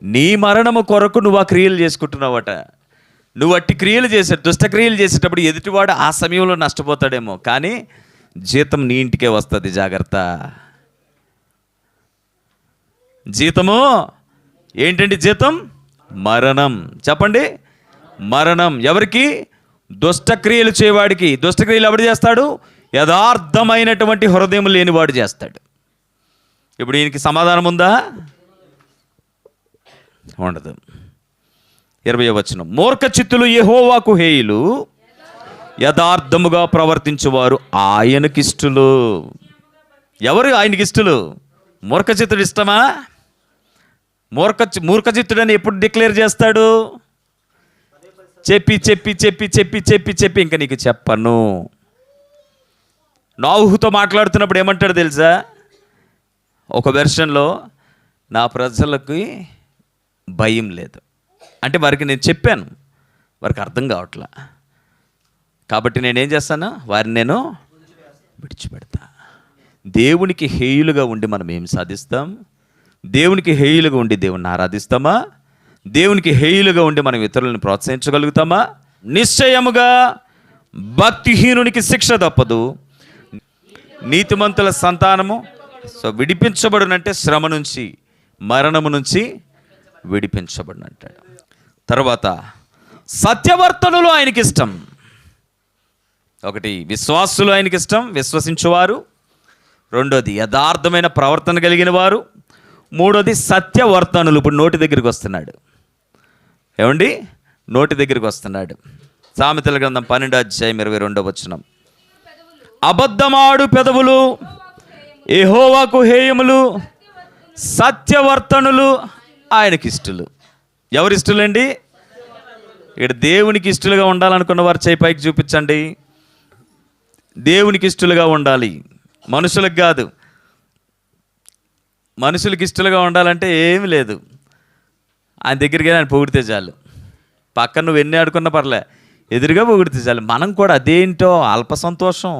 నీ మరణము కొరకు నువ్వు ఆ క్రియలు చేసుకుంటున్నావట. నువ్వు అట్టి క్రియలు దుష్టక్రియలు చేసేటప్పుడు ఎదుటివాడు ఆ సమయంలో నష్టపోతాడేమో, కానీ జీతం నీ ఇంటికే వస్తుంది. జాగ్రత్త. జీతము ఏంటండి? జీతం మరణం. చెప్పండి, మరణం. ఎవరికి? దుష్టక్రియలు చేయవాడికి. దుష్టక్రియలు ఎవడు చేస్తాడు? యథార్థమైనటువంటి హృదయం లేనివాడు చేస్తాడు. ఇప్పుడు ఈయనకి సమాధానం ఉందా? ఉండదు. 20వ వచనం, మూర్ఖ చిత్తులు యెహోవాకు హేయులు, యథార్థముగా ప్రవర్తించువారు ఆయనకిష్టులు. ఎవరు ఆయనకిష్టులు? మూర్ఖచిత్తుడు ఇష్టమా? మూర్ఖచిత్తుడని ఎప్పుడు డిక్లేర్ చేస్తాడు? చెప్పి చెప్పి చెప్పి చెప్పి చెప్పి చెప్పి ఇంకా నీకు చెప్పను. నోవహుతో మాట్లాడుతున్నప్పుడు ఏమంటాడు తెలుసా? ఒక వెర్షన్లో, నా ప్రజలకి భయం లేదు అంటే వారికి నేను చెప్పాను, వారికి అర్థం కావట్లా, కాబట్టి నేనేం చేస్తాను? వారిని నేను విడిచిపెడతా. దేవునికి హేయులుగా ఉండి మనం ఏం సాధిస్తాం? దేవునికి హేయులుగా ఉండి దేవుణ్ణి ఆరాధిస్తామా? దేవునికి హేయులుగా ఉండి మనం ఇతరులను ప్రోత్సహించగలుగుతామా? నిశ్చయముగా భక్తిహీనునికి శిక్ష తప్పదు, నీతిమంతుల సంతానము విడిపించబడునంటే శ్రమ నుంచి, మరణము నుంచి విడిపించబడినంటాడు. తర్వాత సత్యవర్తనులు ఆయనకి ఇష్టం. ఒకటి, విశ్వాసులు ఆయనకి ఇష్టం, విశ్వసించువారు. రెండోది యథార్థమైన ప్రవర్తన కలిగిన వారు. మూడోది సత్యవర్తనులు. ఇప్పుడు నోటి దగ్గరికి వస్తున్నాడు. ఏమండి? నోటి దగ్గరికి వస్తున్నాడు. సామెతల గ్రంథం 12-22 అబద్ధమాడు పెదవులు యెహోవాకు హేయములు, సత్యవర్తనులు ఆయనకి ఇష్టలు. ఎవరి ఇష్టలండి? ఇక్కడ దేవునికి ఇష్టలుగా ఉండాలనుకున్న వారు చేయి పైకి చూపించండి. దేవునికి ఇష్టలుగా ఉండాలి, మనుషులకు కాదు. మనుషులకి ఇష్టలుగా ఉండాలంటే ఏమి లేదు, ఆయన దగ్గరికి ఆయన పొగిడితే చాలు. పక్కన నువ్వు ఎన్ని ఆడుకున్నా పర్లే, ఎదురుగా పొగిడితే చాలు. మనం కూడా అదేంటో అల్ప సంతోషం,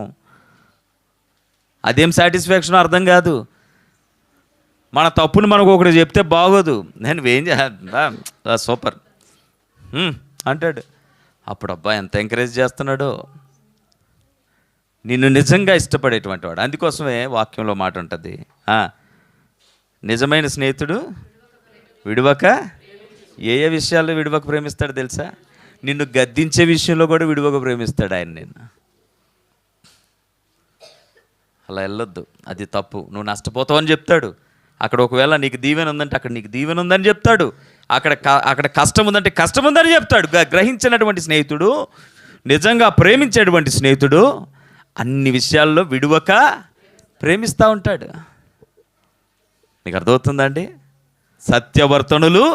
అదేం సాటిస్ఫాక్షన్ అర్థం కాదు. మన తప్పుని మనకు ఒకటి చెప్తే బాగోదు, నేను ఏం సూపర్ అంటాడు. అప్పుడు అబ్బా ఎంత ఎంకరేజ్ చేస్తున్నాడో. నిన్ను నిజంగా ఇష్టపడేటువంటి వాడు. అందుకోసమే వాక్యంలో మాట ఉంటుంది, నిజమైన స్నేహితుడు విడువక ఏ ఏ విషయాల్లో విడువక ప్రేమిస్తాడు తెలుసా? నిన్ను గద్దించే విషయంలో కూడా విడువక ప్రేమిస్తాడు ఆయన. నిన్ను అలా వెళ్ళొద్దు, అది తప్పు, నువ్వు నష్టపోతావు అని చెప్తాడు. అక్కడ ఒకవేళ నీకు దీవెన ఉందంటే అక్కడ నీకు దీవెన ఉందని చెప్తాడు. అక్కడ కష్టం ఉందంటే కష్టం ఉందని చెప్తాడు. గ్రహించినటువంటి స్నేహితుడు, నిజంగా ప్రేమించేటువంటి స్నేహితుడు అన్ని విషయాల్లో విడువక ప్రేమిస్తూ ఉంటాడు. నీకు అర్థమవుతుందండి? సత్యవర్తనులు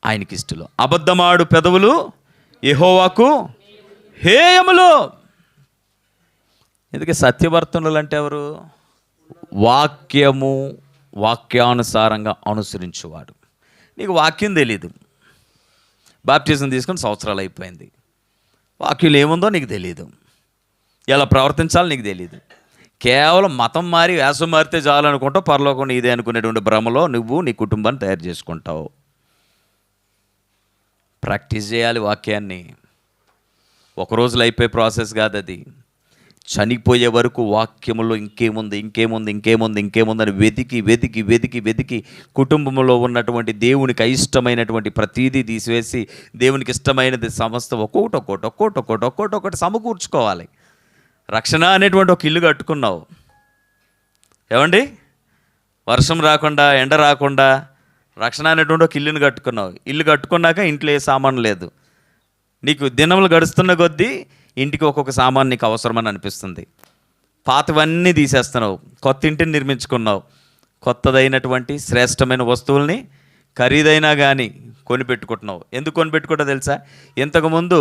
ఆయనకి ఇష్టలు, అబద్ధమాడు పెదవులు యెహోవాకు హేయములు. ఎందుకంటే సత్యవర్తనులు అంటే ఎవరు? వాక్యానుసారంగా అనుసరించువాడు, నీకు వాక్యం తెలీదు. బాప్టిజం తీసుకొని సంవత్సరాలు అయిపోయింది, వాక్యంలో ఏముందో నీకు తెలియదు, ఎలా ప్రవర్తించాలో నీకు తెలియదు. కేవలం మతం మారి వేషం మారితే చాలు అనుకుంటావు, పరలోకం నీదే అనుకునేటువంటి భ్రమలో నువ్వు నీ కుటుంబాన్ని తయారు చేసుకుంటావు. ప్రాక్టీస్ చేయాలి వాక్యాన్ని. ఒక రోజులో అయిపోయే ప్రాసెస్ కాదు అది. చనిపోయే వరకు వాక్యములో ఇంకేముంది అని వెతికి కుటుంబంలో ఉన్నటువంటి దేవునికి అయిష్టమైనటువంటి ప్రతీదీ తీసివేసి దేవునికి ఇష్టమైనది సమస్తం ఒక్కొక్కటి సమకూర్చుకోవాలి. రక్షణ అనేటువంటి ఒక ఇల్లు కట్టుకున్నావు, ఏమండి? వర్షం రాకుండా ఎండ రాకుండా రక్షణ అనేటువంటి ఒక ఇల్లుని కట్టుకున్నావు. ఇల్లు కట్టుకున్నాక ఇంట్లో ఏ సామాను లేదు. నీకు దినములు గడుస్తున్న కొద్దీ ఇంటికి ఒక్కొక్క సామాను నీకు అవసరమని అనిపిస్తుంది. పాతవన్నీ తీసేస్తున్నావు, కొత్త ఇంటిని నిర్మించుకున్నావు. కొత్తదైనటువంటి శ్రేష్టమైన వస్తువుల్ని ఖరీదైనా కానీ కొనిపెట్టుకుంటున్నావు. ఎందుకు కొనిపెట్టుకుంటావు తెలుసా? ఇంతకుముందు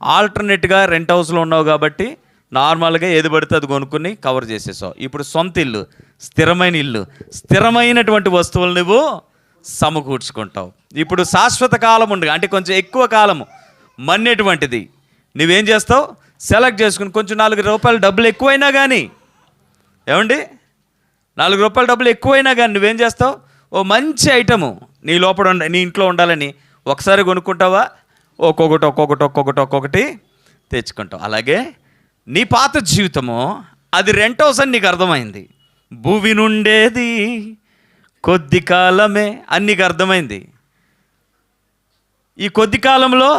ఆల్టర్నేట్గా రెంట్ హౌస్లో ఉన్నావు కాబట్టి నార్మల్గా ఏది పడితే అది కొనుక్కుని కవర్ చేసేసావు. ఇప్పుడు సొంత ఇల్లు, స్థిరమైన ఇల్లు, స్థిరమైనటువంటి వస్తువులు నువ్వు సమకూర్చుకుంటావు. ఇప్పుడు శాశ్వత కాలం ఉండగా, అంటే కొంచెం ఎక్కువ కాలము మన్నేటువంటిది నువ్వేం చేస్తావు? సెలెక్ట్ చేసుకుని కొంచెం ₹4 డబ్బులు ఎక్కువైనా కానీ, ఏమండి, ₹4 డబ్బులు ఎక్కువైనా కానీ నువ్వేం చేస్తావు? ఓ మంచి ఐటము నీ ఇంట్లో ఉండాలని ఒకసారి కొనుక్కుంటావా? ఒక్కొక్కటి తెచ్చుకుంటావు. అలాగే నీ పాత జీవితము అది రెంట్ హౌస్ అని నీకు అర్థమైంది. భూమి నుండేది కొద్ది కాలమే అని నీకు అర్థమైంది. ఈ కొద్ది కాలంలో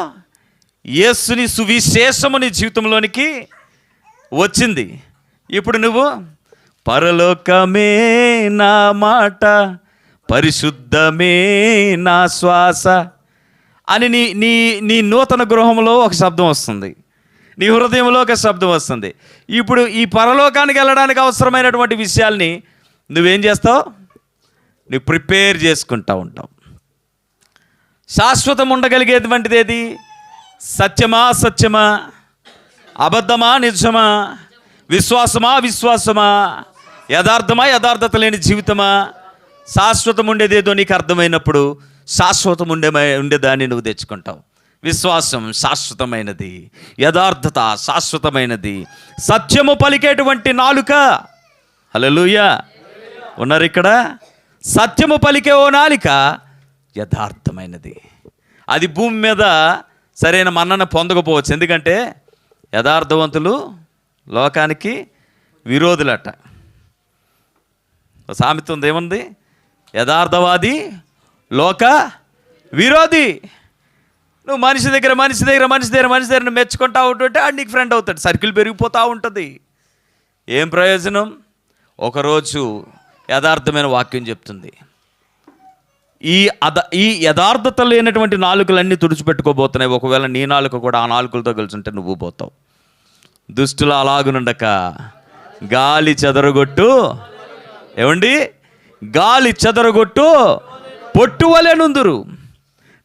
యేసుని సువిశేషము నీ జీవితంలోనికి వచ్చింది. ఇప్పుడు నువ్వు పరలోకమే నా మాట, పరిశుద్ధమే నా శ్వాస అని నీ నూతన గృహంలో ఒక శబ్దం వస్తుంది, నీ హృదయంలో ఒక శబ్దం వస్తుంది. ఇప్పుడు ఈ పరలోకానికి వెళ్ళడానికి అవసరమైనటువంటి విషయాల్ని నువ్వేం చేస్తావు? నువ్వు ప్రిపేర్ చేసుకుంటూ ఉంటావు. శాశ్వతం ఉండగలిగేటువంటిది ఏది? సత్యమా సత్యమా, అబద్ధమా నిజమా, విశ్వాసమా, యథార్థత లేని జీవితమా? శాశ్వతం ఉండేదేదో నీకు అర్థమైనప్పుడు శాశ్వతం ఉండేదాన్ని నువ్వు తెచ్చుకుంటావు. విశ్వాసం శాశ్వతమైనది, యథార్థత శాశ్వతమైనది, సత్యము పలికేటువంటి నాలుక. హల్లెలూయా, ఉన్నారు ఇక్కడ? సత్యము పలికే ఓ నాలుక యథార్థమైనది. అది భూమి మీద సరైన మన్నన పొందకపోవచ్చు, ఎందుకంటే యథార్థవంతులు లోకానికి విరోధులట. సామెత ఉంది, ఏముంది? యథార్థవాది లోక విరోధి. నువ్వు మనిషి దగ్గర నువ్వు మెచ్చుకుంటా ఉంటుంటే ఆడు నీకు ఫ్రెండ్ అవుతాడు, సర్కిల్ పెరిగిపోతూ ఉంటుంది. ఏం ప్రయోజనం? ఒకరోజు యథార్థమైన వాక్యం చెప్తుంది, ఈ యథార్థత లేనటువంటి నాలుకలన్నీ తుడిచిపెట్టుకోబోతున్నాయి. ఒకవేళ నీ నాలుక కూడా ఆ నాలుకలతో కలిసి నువ్వు పోతావు. దుష్టులు అలాగునుండక గాలి చెదరగొట్టు, ఏమండి, గాలి చెదరగొట్టు పొట్టు వలె నుందురు.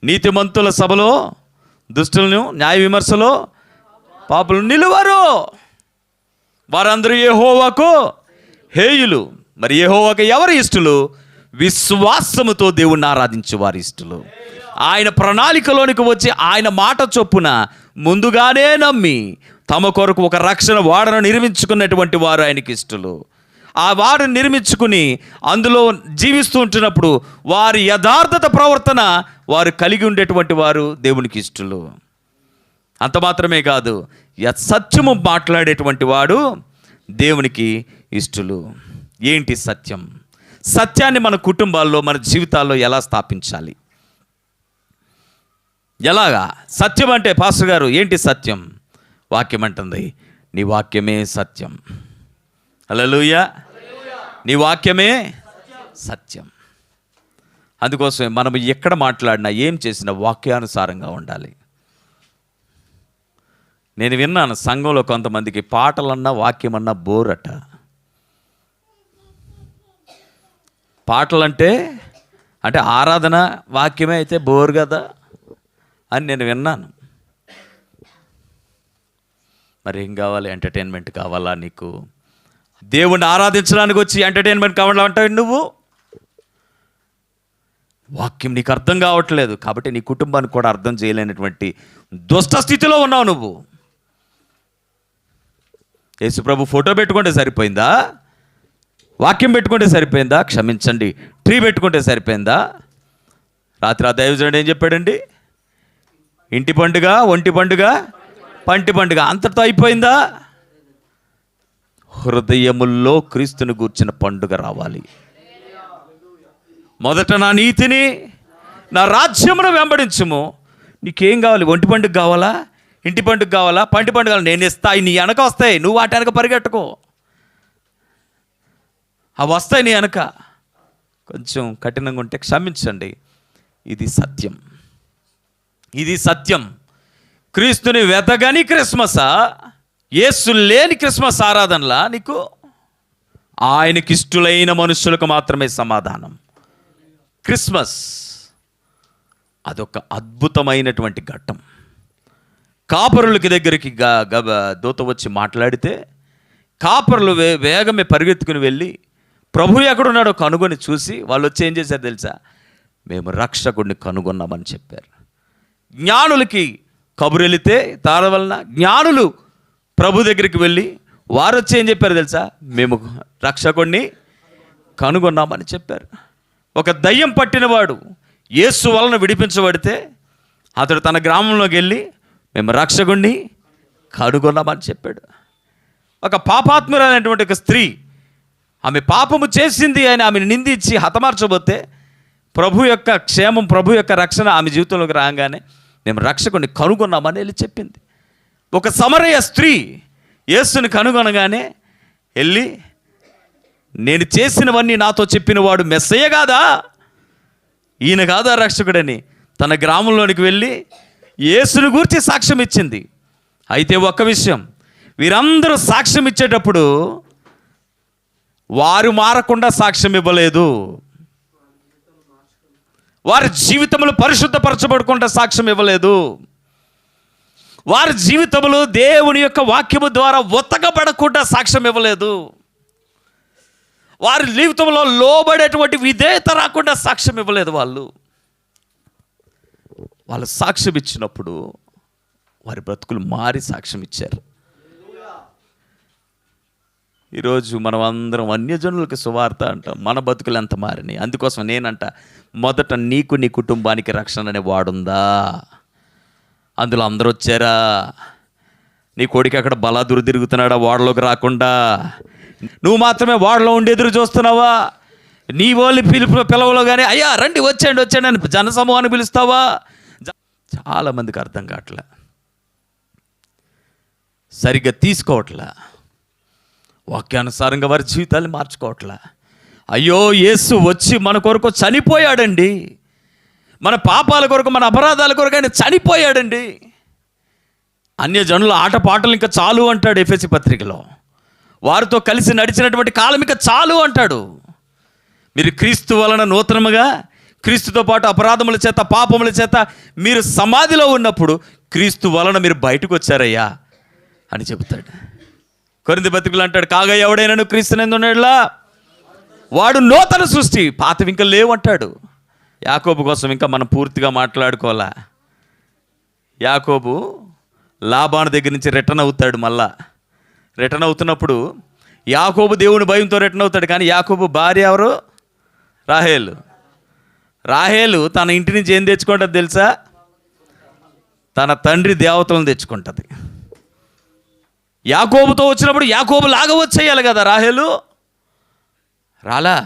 నీతిమంతుల సభలో దుష్టులను, న్యాయ విమర్శలో పాపులు నిలువరు. వారందరూ యెహోవాకు హేయులు. మరి యెహోవాకు ఎవరు ఇష్టలు? విశ్వాసముతో దేవుణ్ణి ఆరాధించే వారి ఇష్టలు. ఆయన ప్రణాళికలోనికి వచ్చి ఆయన మాట చొప్పున ముందుగానే నమ్మి తమ కొరకు ఒక రక్షణ వాడను నిర్మించుకున్నటువంటి వారు ఆయనకి ఇష్టలు. ఆ వాడను నిర్మించుకుని అందులో జీవిస్తూ ఉంటున్నప్పుడు వారి యథార్థత ప్రవర్తన వారు కలిగి ఉండేటువంటి వారు దేవునికి ఇష్టలు. అంత మాత్రమే కాదు, సత్యము మాట్లాడేటువంటి వాడు దేవునికి ఇష్టలు. ఏంటి సత్యం? సత్యాన్ని మన కుటుంబాల్లో, మన జీవితాల్లో ఎలా స్థాపించాలి? ఎలాగా? సత్యం అంటే పాస్టర్ గారు ఏంటి సత్యం? వాక్యం అంటుంది, నీ వాక్యమే సత్యం. హల్లెలూయా, నీ వాక్యమే సత్యం. అందుకోసమే మనం ఎక్కడ మాట్లాడినా ఏం చేసినా వాక్యానుసారంగా ఉండాలి. నేను విన్నాను సంఘంలో కొంతమందికి పాటలన్నా వాక్యమన్నా బోరట. పాటలంటే అంటే ఆరాధన వాక్యమే అయితే బోర్ కదా అని నేను విన్నాను. మరి ఏం కావాలి? ఎంటర్టైన్మెంట్ కావాలా నీకు? దేవుణ్ణి ఆరాధించడానికి వచ్చి ఎంటర్టైన్మెంట్ కావాలంటావు నువ్వు? వాక్యం నీకు అర్థం కావట్లేదు, కాబట్టి నీ కుటుంబానికి కూడా అర్థం చేయలేనటువంటి దుష్ట స్థితిలో ఉన్నావు నువ్వు. యేసుప్రభు ఫోటో పెట్టుకుంటే సరిపోయిందా? వాక్యం పెట్టుకుంటే సరిపోయిందా? క్షమించండి, ట్రీ పెట్టుకుంటే సరిపోయిందా? రాత్రి ఆ దైవజనుడు ఏం చెప్పాడండి? ఇంటి పండుగ, ఒంటి పండుగ, పంటి పండుగ, అంతటితో అయిపోయిందా? హృదయముల్లో క్రీస్తుని గూర్చిన పండుగ రావాలి. మొదట నా నీతిని, నా రాజ్యమును వెంబడించుము. నీకేం కావాలి? ఒంటి పండుగ కావాలా? ఇంటి పండుగ కావాలా? పంటి పండుగ కావాలి? నేను ఇస్తాయి, నీ వెనక వస్తాయి, నువ్వు వాటి వెనక పరిగెట్టుకో. అవి వస్తాయి నీ వెనక. కొంచెం కఠినంగా ఉంటే క్షమించండి. ఇది సత్యం, ఇది సత్యం. క్రీస్తుని వెతగని క్రిస్మసా, యేసు లేని క్రిస్మస్ ఆరాధనలా నీకు? ఆయనకిష్టులైన మనుషులకు మాత్రమే సమాధానం. క్రిస్మస్ అదొక అద్భుతమైనటువంటి ఘట్టం. కాపరులకి దగ్గరికి దూత వచ్చి మాట్లాడితే కాపరులు వేగమే పరిగెత్తుకుని వెళ్ళి ప్రభు ఎక్కడున్నాడో కనుగొని చూసి వాళ్ళు వచ్చి ఏం చేశారు తెలుసా? మేము రక్షకుడిని కనుగొన్నామని చెప్పారు. జ్ఞానులకి కబురు వెళితే తార వలన జ్ఞానులు ప్రభు దగ్గరికి వెళ్ళి వారు వచ్చి ఏం చెప్పారు తెలుసా? మేము రక్షకుడిని కనుగొన్నామని చెప్పారు. ఒక దయ్యం పట్టినవాడు యేసు వలన విడిపించబడితే అతడు తన గ్రామంలోకి వెళ్ళి మేము రక్షకుడిని కనుగొన్నామని చెప్పాడు. ఒక పాపాత్మురైనటువంటి ఒక స్త్రీ, ఆమె పాపము చేసింది అని ఆమెను నిందించి హతమార్చబోతే ప్రభు యొక్క క్షేమం, ప్రభు యొక్క రక్షణ ఆమె జీవితంలోకి రాగానే మేము రక్షకుడిని కనుగొన్నామని వెళ్ళి చెప్పింది. ఒక సమరయ స్త్రీ యేసుని కనుగొనగానే వెళ్ళి నేను చేసినవన్నీ నాతో చెప్పినవాడు మెస్సయ్య కాదా, ఈయన కాదా రక్షకుడని తన గ్రామంలోనికి వెళ్ళి యేసుని గూర్చి సాక్ష్యం ఇచ్చింది. అయితే ఒక్క విషయం, వీరందరూ సాక్ష్యం ఇచ్చేటప్పుడు వారు మారకుండా సాక్ష్యం ఇవ్వలేదు. వారి జీవితములు పరిశుద్ధపరచబడకుండా సాక్ష్యం ఇవ్వలేదు. వారి జీవితములు దేవుని యొక్క వాక్యము ద్వారా ఒత్తగబడకుండా సాక్ష్యం ఇవ్వలేదు. వారి జీవితంలో లోబడేటువంటి విధేయత రాకుండా సాక్ష్యం ఇవ్వలేదు. వాళ్ళు సాక్ష్యం ఇచ్చినప్పుడు వారి బ్రతుకులు మారి సాక్ష్యం ఇచ్చారు. ఈరోజు మనం అందరం అన్యజనులకు సువార్త అంటాం, మన బతుకులు ఎంత మారినాయి. అందుకోసం నేనంట, మొదట నీకు నీ కుటుంబానికి రక్షణ అనే వాడుందా? అందులో అందరూ వచ్చారా? నీ కొడుకు అక్కడ బలాదురు తిరుగుతున్నాడా వాడలోకి రాకుండా? నువ్వు మాత్రమే వాడలో ఉండి ఎదురు చూస్తున్నావా? నీ వాళ్ళు పిలవలో కానీ అయ్యా రండి వచ్చేయండి అని జనసమూహాన్ని పిలుస్తావా? చాలామందికి అర్థం కావట్లే, సరిగ్గా తీసుకోవట్లే, వాక్యానుసారంగా వారి జీవితాన్ని మార్చుకోవట్లే. అయ్యో యేసు వచ్చి మన కొరకు చనిపోయాడండి, మన పాపాల కొరకు, మన అపరాధాల కొరకు ఆయన చనిపోయాడండి. అన్యజనుల ఆటపాటలు ఇంకా చాలు అంటాడు ఎఫెసీ పత్రికలో. వారితో కలిసి నడిచినటువంటి కాలం ఇంకా చాలు అంటాడు. మీరు క్రీస్తు వలన నూతనముగా, క్రీస్తుతో పాటు అపరాధముల చేత, పాపముల చేత మీరు సమాధిలో ఉన్నప్పుడు క్రీస్తు వలన మీరు బయటకు వచ్చారయ్యా అని చెబుతాడు. కొరింథీ పత్రికలో అంటాడు, కాగా ఎవడైనా క్రీస్తునందు ఉన్నాడులా వాడు నూతన సృష్టి, పాతవి ఇంకా లేవంటాడు. యాకోబు కోసం ఇంకా మనం పూర్తిగా మాట్లాడుకోవాలా. యాకోబు లాబాను దగ్గర నుంచి రిటర్న్ అవుతాడు. మళ్ళా రిటర్న్ అవుతున్నప్పుడు యాకోబు దేవుని భయంతో రిటర్న్ అవుతాడు. కానీ యాకోబు భార్య ఎవరు? రాహేలు. రాహేలు తన ఇంటి నుంచి ఏం తెచ్చుకుంటుంది తెలుసా? తన తండ్రి దేవతలను తెచ్చుకుంటుంది. యాకోబుతో వచ్చినప్పుడు యాకోబు లాగా వచ్చేయాలి కదా రాహేలు, రాలా.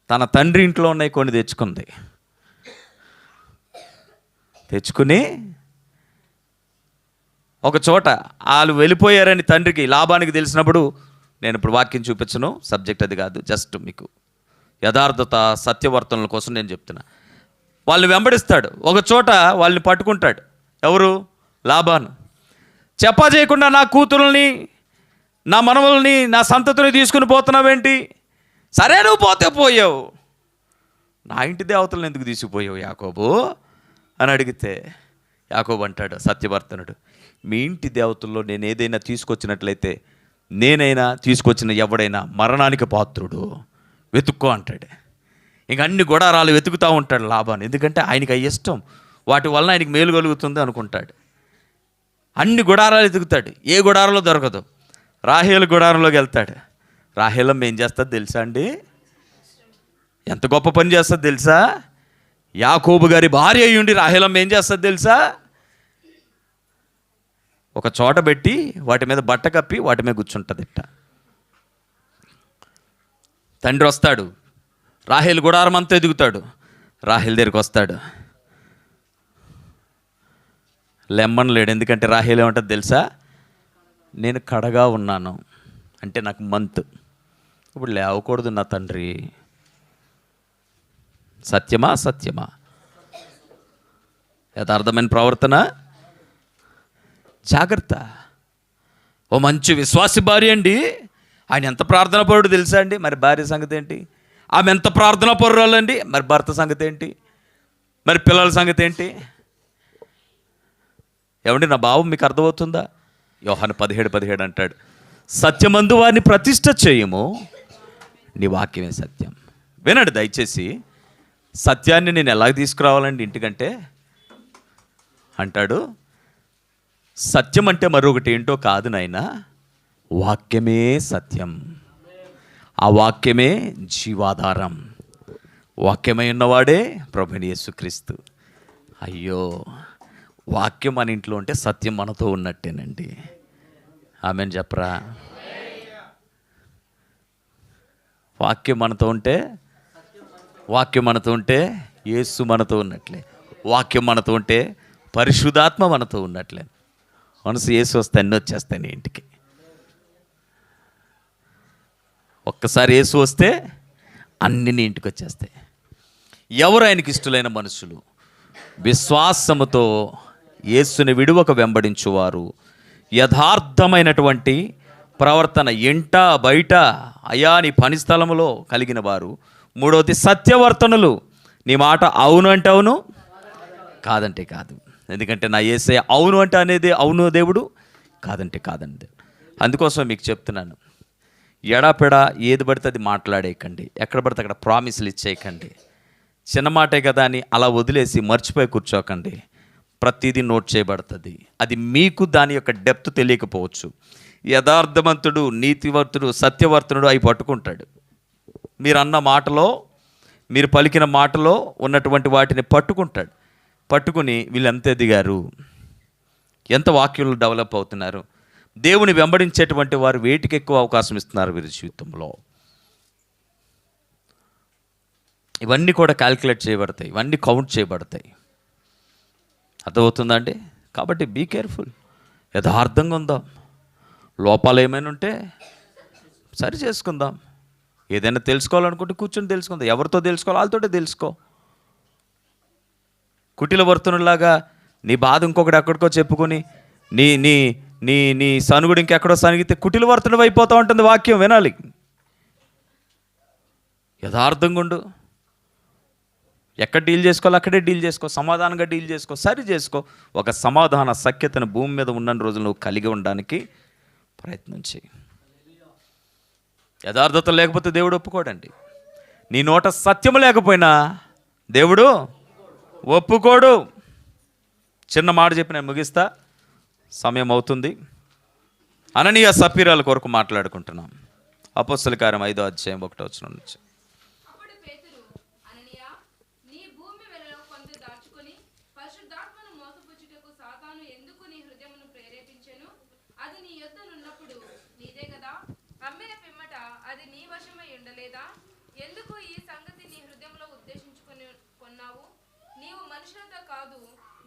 తన తండ్రి ఇంట్లో ఉన్నాయి కొన్ని తెచ్చుకుంది. తెచ్చుకుని ఒక చోట వాళ్ళు వెళ్ళిపోయారని తండ్రికి, లాభానికి తెలిసినప్పుడు, నేను ఇప్పుడు వాక్యం చూపించను, సబ్జెక్ట్ అది కాదు, జస్ట్ మీకు యథార్థత సత్యవర్తనల కోసం నేను చెప్తున్నా. వాళ్ళని వెంబడిస్తాడు. ఒక చోట వాళ్ళని పట్టుకుంటాడు. ఎవరు? లాబాను. చెప్పా చేయకుండా నా కూతురుల్ని, నా మనవల్ని, నా సంతతిని తీసుకుని పోతున్నావేంటి? సరే నువ్వు పోతే పోయావు, నా ఇంటి దేవతలను ఎందుకు తీసుకుపోయావు యాకోబు అని అడిగితే యాకోబు అంటాడు, సత్యవర్తనుడు, మీ ఇంటి దేవతల్లో నేను ఏదైనా తీసుకొచ్చినట్లయితే, నేనైనా తీసుకొచ్చిన ఎవడైనా మరణానికి పాత్రుడు, వెతుక్కో అంటాడు. ఇంక అన్ని గుడారాలు వెతుకుతూ ఉంటాడు లాభాన్ని, ఎందుకంటే ఆయనకి అవి ఇష్టం, వాటి వలన ఆయనకి మేలు కలుగుతుంది అనుకుంటాడు. అన్ని గుడారాలు వెతుకుతాడు, ఏ గుడారంలో దొరకదు. రాహేలు గుడారంలోకి వెళ్తాడు. రాహేలమ్మ ఏం చేస్తుంది తెలుసా అండి? ఎంత గొప్ప పని చేస్తుంది తెలుసా? యాకోబు గారి భార్య అయ్యుండి రాహేలమ్మ ఏం చేస్తుంది తెలుసా? ఒక చోట పెట్టి వాటి మీద బట్ట కప్పి వాటి మీద కూర్చుంటుంది. తండ్రి వస్తాడు, రాహేలు గుడారం అంతా ఎదుగుతాడు, రాహేల్ దగ్గరికి వస్తాడు, లెమ్మనలేడు. ఎందుకంటే రాహేలు ఏమంటుంది తెలుసా? నేను కడగా ఉన్నాను అంటే నాకు మంత్, ఇప్పుడు లేవకూడదు నా తండ్రి. సత్యమా సత్యమా? యథార్థమైన ప్రవర్తన, జాగ్రత్త. ఓ మంచి విశ్వాసి భార్య అండి, ఆయన ఎంత ప్రార్థన పరుడు తెలుసా అండి? మరి భార్య సంగతి ఏంటి? ఆమె ఎంత ప్రార్థన పరురాలండి, మరి భర్త సంగతి ఏంటి? మరి పిల్లల సంగతి ఏంటి? ఏమండి నా భావం మీకు అర్థమవుతుందా? యోహాను 17:17 అంటాడు, సత్యమందు వారిని ప్రతిష్ఠ చేయము, నీ వాక్యమే సత్యం. వినండి దయచేసి, సత్యాన్ని నేను ఎలా తీసుకురావాలండి ఇంటికంటే అంటాడు, సత్యం అంటే మరొకటి ఏంటో కాదు నాయనా, వాక్యమే సత్యం, ఆ వాక్యమే జీవాధారం, వాక్యమై ఉన్నవాడే ప్రభువైన యేసుక్రీస్తు. అయ్యో, వాక్యం మన ఇంట్లో ఉంటే సత్యం మనతో ఉన్నట్టేనండి. ఆమెన్ చెప్పరా? వాక్యం మనతో ఉంటే, వాక్యం మనతో ఉంటే యేసు మనతో ఉన్నట్లే, వాక్యం మనతో ఉంటే పరిశుద్ధాత్మ మనతో ఉన్నట్లే. మనసు యేసు వస్తే అన్నీ వచ్చేస్తాయి నీ ఇంటికి. ఒక్కసారి యేసు వస్తే అన్ని నీ ఇంటికి వచ్చేస్తాయి. ఎవరు ఆయనకి ఇష్టలైన మనుషులు? విశ్వాసముతో యేసుని విడువక వెంబడించువారు, యథార్థమైనటువంటి ప్రవర్తన ఇంట బయట అయా నీ పని స్థలములో కలిగిన వారు. మూడవది సత్యవర్తనులు, నీ మాట అవును అంటే అవును, కాదంటే కాదు. ఎందుకంటే నా యేసయ్య అవును అంటే అనేది అవును దేవుడు, కాదంటే కాదండి. అందుకోసం మీకు చెప్తున్నాను, ఎడాపెడా ఏది పడితే అది మాట్లాడేయకండి, ఎక్కడ పడితే అక్కడ ప్రామిస్లు ఇచ్చేయకండి. చిన్న మాటే కదా అని అలా వదిలేసి మర్చిపోయి కూర్చోకండి. ప్రతిదీ నోట్ చేయబడుతుంది. అది మీకు దాని యొక్క డెప్త్ తెలియకపోవచ్చు. యథార్థవంతుడు, నీతివర్తుడు, సత్యవర్తనుడు అవి పట్టుకుంటాడు. మీరు అన్న మాటలో, మీరు పలికిన మాటలో ఉన్నటువంటి వాటిని పట్టుకుంటాడు. పట్టుకుని వీళ్ళు ఎంత ఎదిగారు, ఎంత వాక్యంలో డెవలప్ అవుతున్నారు, దేవుని వెంబడించేటువంటి వారు వేటికి ఎక్కువ అవకాశం ఇస్తున్నారు వీరి జీవితంలో. ఇవన్నీ కూడా క్యాల్కులేట్ చేయబడతాయి, ఇవన్నీ కౌంట్ చేయబడతాయి. అర్థమవుతుందండి? కాబట్టి బీ కేర్ఫుల్, యథార్థంగా ఉందాం. లోపాలు ఏమైనా ఉంటే సరి చేసుకుందాం. ఏదైనా తెలుసుకోవాలనుకుంటే కూర్చొని తెలుసుకుందాం. ఎవరితో తెలుసుకోవాలి వాళ్ళతోటే తెలుసుకో. కుటిల వర్తనులాగా నీ బాధ ఇంకొకటి ఎక్కడికో చెప్పుకొని నీ నీ నీ నీ సనుగుడు ఇంకెక్కడో సనిగితే కుటిల వర్తనం అయిపోతూ ఉంటుంది. వాక్యం వినాలి, యథార్థంగా ఉండు. ఎక్కడ డీల్ చేసుకోవాలి అక్కడే డీల్ చేసుకో, సమాధానంగా డీల్ చేసుకో, సరి చేసుకో. ఒక సమాధాన సఖ్యతను భూమి మీద ఉన్న రోజులు నువ్వు కలిగి ఉండడానికి ప్రయత్నం చేయి. యథార్థత లేకపోతే దేవుడు ఒప్పుకోడండి. నీ నోట సత్యము లేకపోయినా దేవుడు ఒప్పుకోడు. చిన్న మాట చెప్పి నేను ముగిస్తా, సమయం అవుతుంది. అననీయ సప్పీరాల కొరకు మాట్లాడుకుంటున్నాం. అపోస్తల కార్యం 5వ అధ్యాయం 1వ వచనం నుంచి.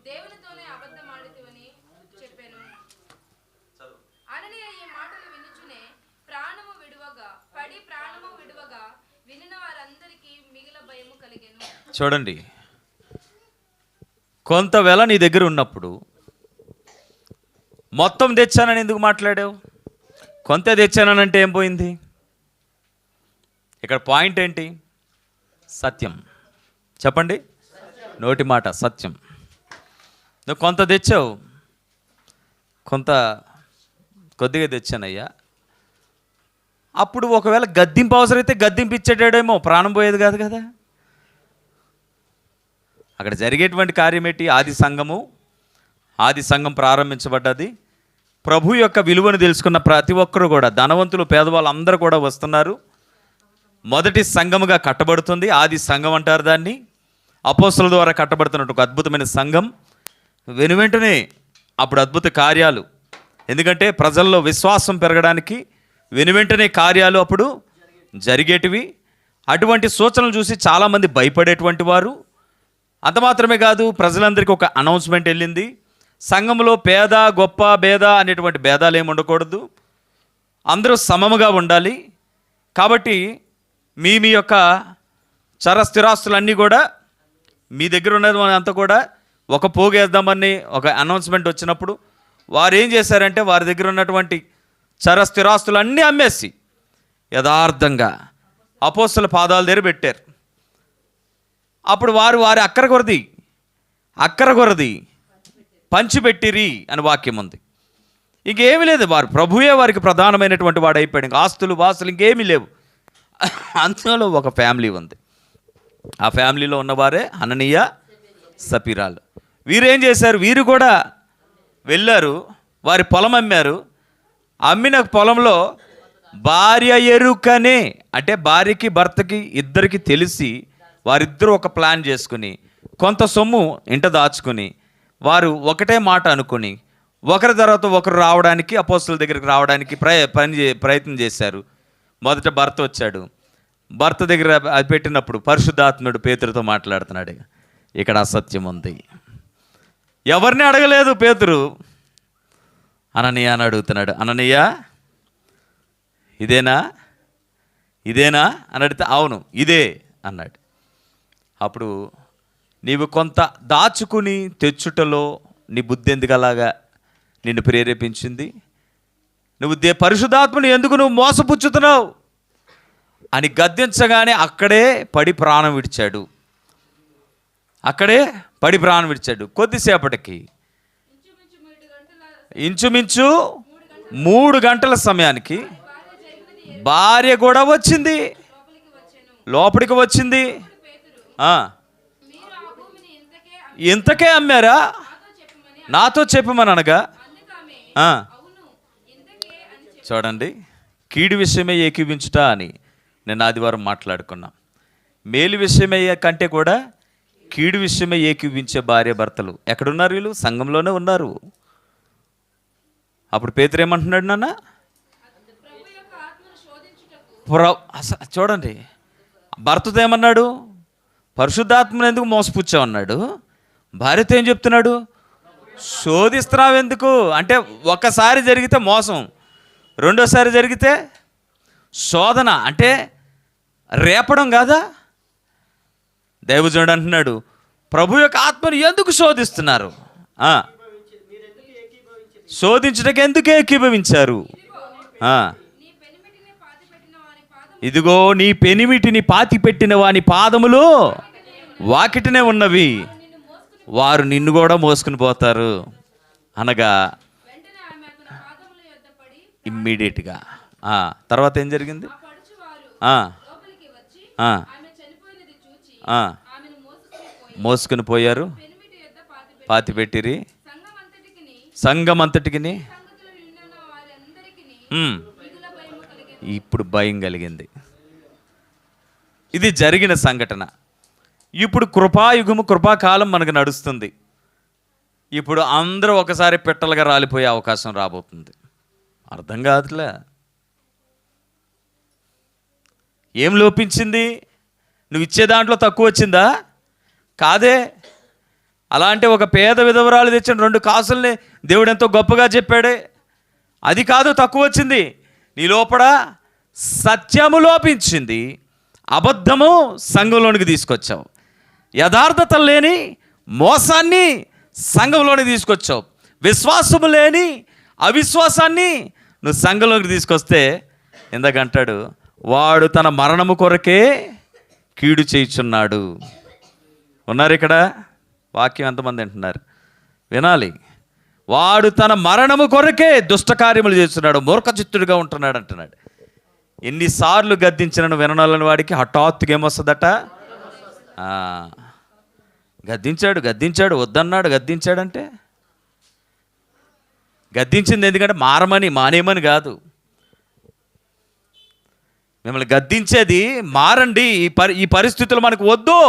దేవునితోనే అబద్ధమాడితివని చెప్పాను. అననీయ ఈ మాటలు వినుచునే ప్రాణము విడువగా వినిన వారందరికీ మిగిలిన భయము కలిగెను.
చూడండి, కొంత వేళ నీ దగ్గర ఉన్నప్పుడు మొత్తం తెచ్చానని ఎందుకు మాట్లాడావు? కొంత తెచ్చానంటే ఏం పోయింది? ఇక్కడ పాయింట్ ఏంటి? సత్యం. చెప్పండి, నోటి మాట సత్యం. నువ్వు కొంత తెచ్చావు, కొద్దిగా తెచ్చానయ్యా. అప్పుడు ఒకవేళ గద్దింపు అవసరమైతే గద్దింపు ఇచ్చేటాడేమో, ప్రాణం పోయేది కాదు కదా. అక్కడ జరిగేటువంటి కార్యం ఏంటి? ఆది సంఘం ప్రారంభించబడ్డది. ప్రభు యొక్క విలువను తెలుసుకున్న ప్రతి ఒక్కరు కూడా, ధనవంతులు పేదవాళ్ళు అందరూ కూడా వస్తున్నారు. మొదటి సంఘముగా కట్టబడుతుంది. ఆది సంఘం అంటారు దాన్ని. అపోస్తలుల ద్వారా కట్టబడుతున్నట్టు ఒక అద్భుతమైన సంఘం. వెనువెంటనే అప్పుడు అద్భుత కార్యాలు, ఎందుకంటే ప్రజల్లో విశ్వాసం పెరగడానికి వెనువెంటనే కార్యాలు అప్పుడు జరిగేటివి. అటువంటి సూచనలు చూసి చాలామంది భయపడేటువంటి వారు. అంత మాత్రమే కాదు, ప్రజలందరికీ ఒక అనౌన్స్మెంట్ వెళ్ళింది. సంఘంలో పేద గొప్ప భేద అనేటువంటి భేదాలు ఏమి ఉండకూడదు, అందరూ సమముగా ఉండాలి. కాబట్టి మీ యొక్క చరస్థిరాస్తులన్నీ కూడా మీ దగ్గర ఉన్నది అంతా కూడా ఒక పోగేద్దామని ఒక అనౌన్స్మెంట్ వచ్చినప్పుడు వారు ఏం చేశారంటే, వారి దగ్గర ఉన్నటువంటి చరస్థిరాస్తులన్నీ అమ్మేసి యథార్థంగా అపోస్తలుల పాదాల దగ్గర పెట్టారు. అప్పుడు వారి అక్కర కొరది పంచిపెట్టిరి అని వాక్యం ఉంది. ఇంకేమీ లేదు, వారు ప్రభువే వారికి ప్రధానమైనటువంటి వాడు అయిపోయాడు. ఇంకా ఆస్తులు వాస్తులు ఇంకేమీ లేవు. అందులో ఒక ఫ్యామిలీ ఉంది. ఆ ఫ్యామిలీలో ఉన్నవారే హననీయ సపీరాలు. వీరేం చేశారు? వీరు కూడా వెళ్ళారు, వారి పొలం అమ్మారు. అమ్మిన పొలంలో భార్య ఎరుకనే, అంటే భార్యకి భర్తకి ఇద్దరికి తెలిసి వారిద్దరూ ఒక ప్లాన్ చేసుకుని కొంత సొమ్ము ఇంట దాచుకుని వారు ఒకటే మాట అనుకుని ఒకరి తర్వాత ఒకరు రావడానికి, అపోస్తలుల దగ్గరికి రావడానికి ప్రయత్నం చేశారు. మొదట భర్త వచ్చాడు. భర్త దగ్గర అది పెట్టినప్పుడు పరిశుద్ధాత్ముడు పేతురుతో మాట్లాడుతున్నాడు. ఇక్కడ అసత్యం ఉంది. ఎవరిని అడగలేదు పేతురు, అననీయ అని అడుగుతున్నాడు. అననీయ ఇదేనా అని అడిగితే అవును ఇదే అన్నాడు. అప్పుడు నీవు కొంత దాచుకుని తెచ్చుటలో నీ బుద్ధి ఎందుకు అలాగా నిన్ను ప్రేరేపించింది? నువ్వు పరిశుద్ధాత్మని ఎందుకు నువ్వు మోసపుచ్చుతున్నావు అని గద్దించగానే అక్కడే పడి ప్రాణం విడిచాడు. కొద్దిసేపటికి ఇంచుమించు 3 గంటల సమయానికి భార్య కూడా వచ్చింది, లోపలికి వచ్చింది. ఇంతకే అమ్మారా? నాతో చెప్పమని అనగా, చూడండి, కీడు విషయమే ఏకీవించుట అని నేను ఆదివారం మాట్లాడుకున్నాం. మేలు విషయమే కంటే కూడా కీడు విషయమే ఏకీవించే భార్య భర్తలు ఎక్కడున్నారు? వీళ్ళు సంఘంలోనే ఉన్నారు. అప్పుడు పేతురు ఏమంటున్నాడు? నాన్న చూడండి, భర్తతో ఏమన్నాడు? పరిశుద్ధాత్మను ఎందుకు మోసపుచ్చావన్నాడు. భార్యతో ఏం చెప్తున్నాడు? శోధిస్తున్నావు ఎందుకు అంటే, ఒకసారి జరిగితే మోసం, రెండోసారి జరిగితే శోధన, అంటే రేపడం కాదా? దైవజనుడు అంటున్నాడు, ప్రభు యొక్క ఆత్మను ఎందుకు శోధిస్తున్నారు? శోధించడానికి ఎందుకు ఏకీభవించారు? ఇదిగో నీ పెనిమిటిని పాతిపెట్టిన వాని పాదములు వాకిటనే ఉన్నవి, వారు నిన్ను కూడా మోసుకుని పోతారు అనగా ఇమ్మీడియట్గా తర్వాత ఏం జరిగింది? మోసుకుని పోయారు, పాతిపెట్టిరి. సంఘం అంతటికి ఇప్పుడు భయం కలిగింది. ఇది జరిగిన సంఘటన. ఇప్పుడు కృపాయుగము, కృపాకాలం మనకు నడుస్తుంది. ఇప్పుడు అందరూ ఒకసారి పెట్టలుగా రాలిపోయే అవకాశం రాబోతుంది. అర్థం కాదులే. ఏం లోపించింది? నువ్వు ఇచ్చే దాంట్లో తక్కువ వచ్చిందా? కాదే. అలా అంటే ఒక పేద విధవరాలు తెచ్చిన 2 కాసుల్ని దేవుడు ఎంతో గొప్పగా చెప్పాడే, అది కాదు తక్కువ వచ్చింది. నీ లోపల సత్యము లోపించింది, అబద్ధము సంఘంలోనికి తీసుకొచ్చావు, యథార్థత లేని మోసాన్ని సంఘంలోనికి తీసుకొచ్చావు, విశ్వాసము లేని అవిశ్వాసాన్ని నువ్వు సంఘంలోకి తీసుకొస్తే ఎందుకంటాడు, వాడు తన మరణము కొరకే కీడు చేయుచున్నాడు. ఉన్నారు ఇక్కడ వాక్యం ఎంతమంది అంటున్నారు? వినాలి. వాడు తన మరణము కొరకే దుష్టకార్యములు చేస్తున్నాడు, మూర్ఖచిత్తుడిగా ఉంటున్నాడు అంటున్నాడు. ఎన్నిసార్లు గద్దించినను విననాలని వాడికి హఠాత్తుగా ఏమొస్తుందట? గద్దించాడు వద్దన్నాడు, గద్దించాడంటే గద్దించింది ఎందుకంటే మానేమని కాదు. మిమ్మల్ని గద్దించేది మారండి, ఈ పరిస్థితులు మనకు వద్దు.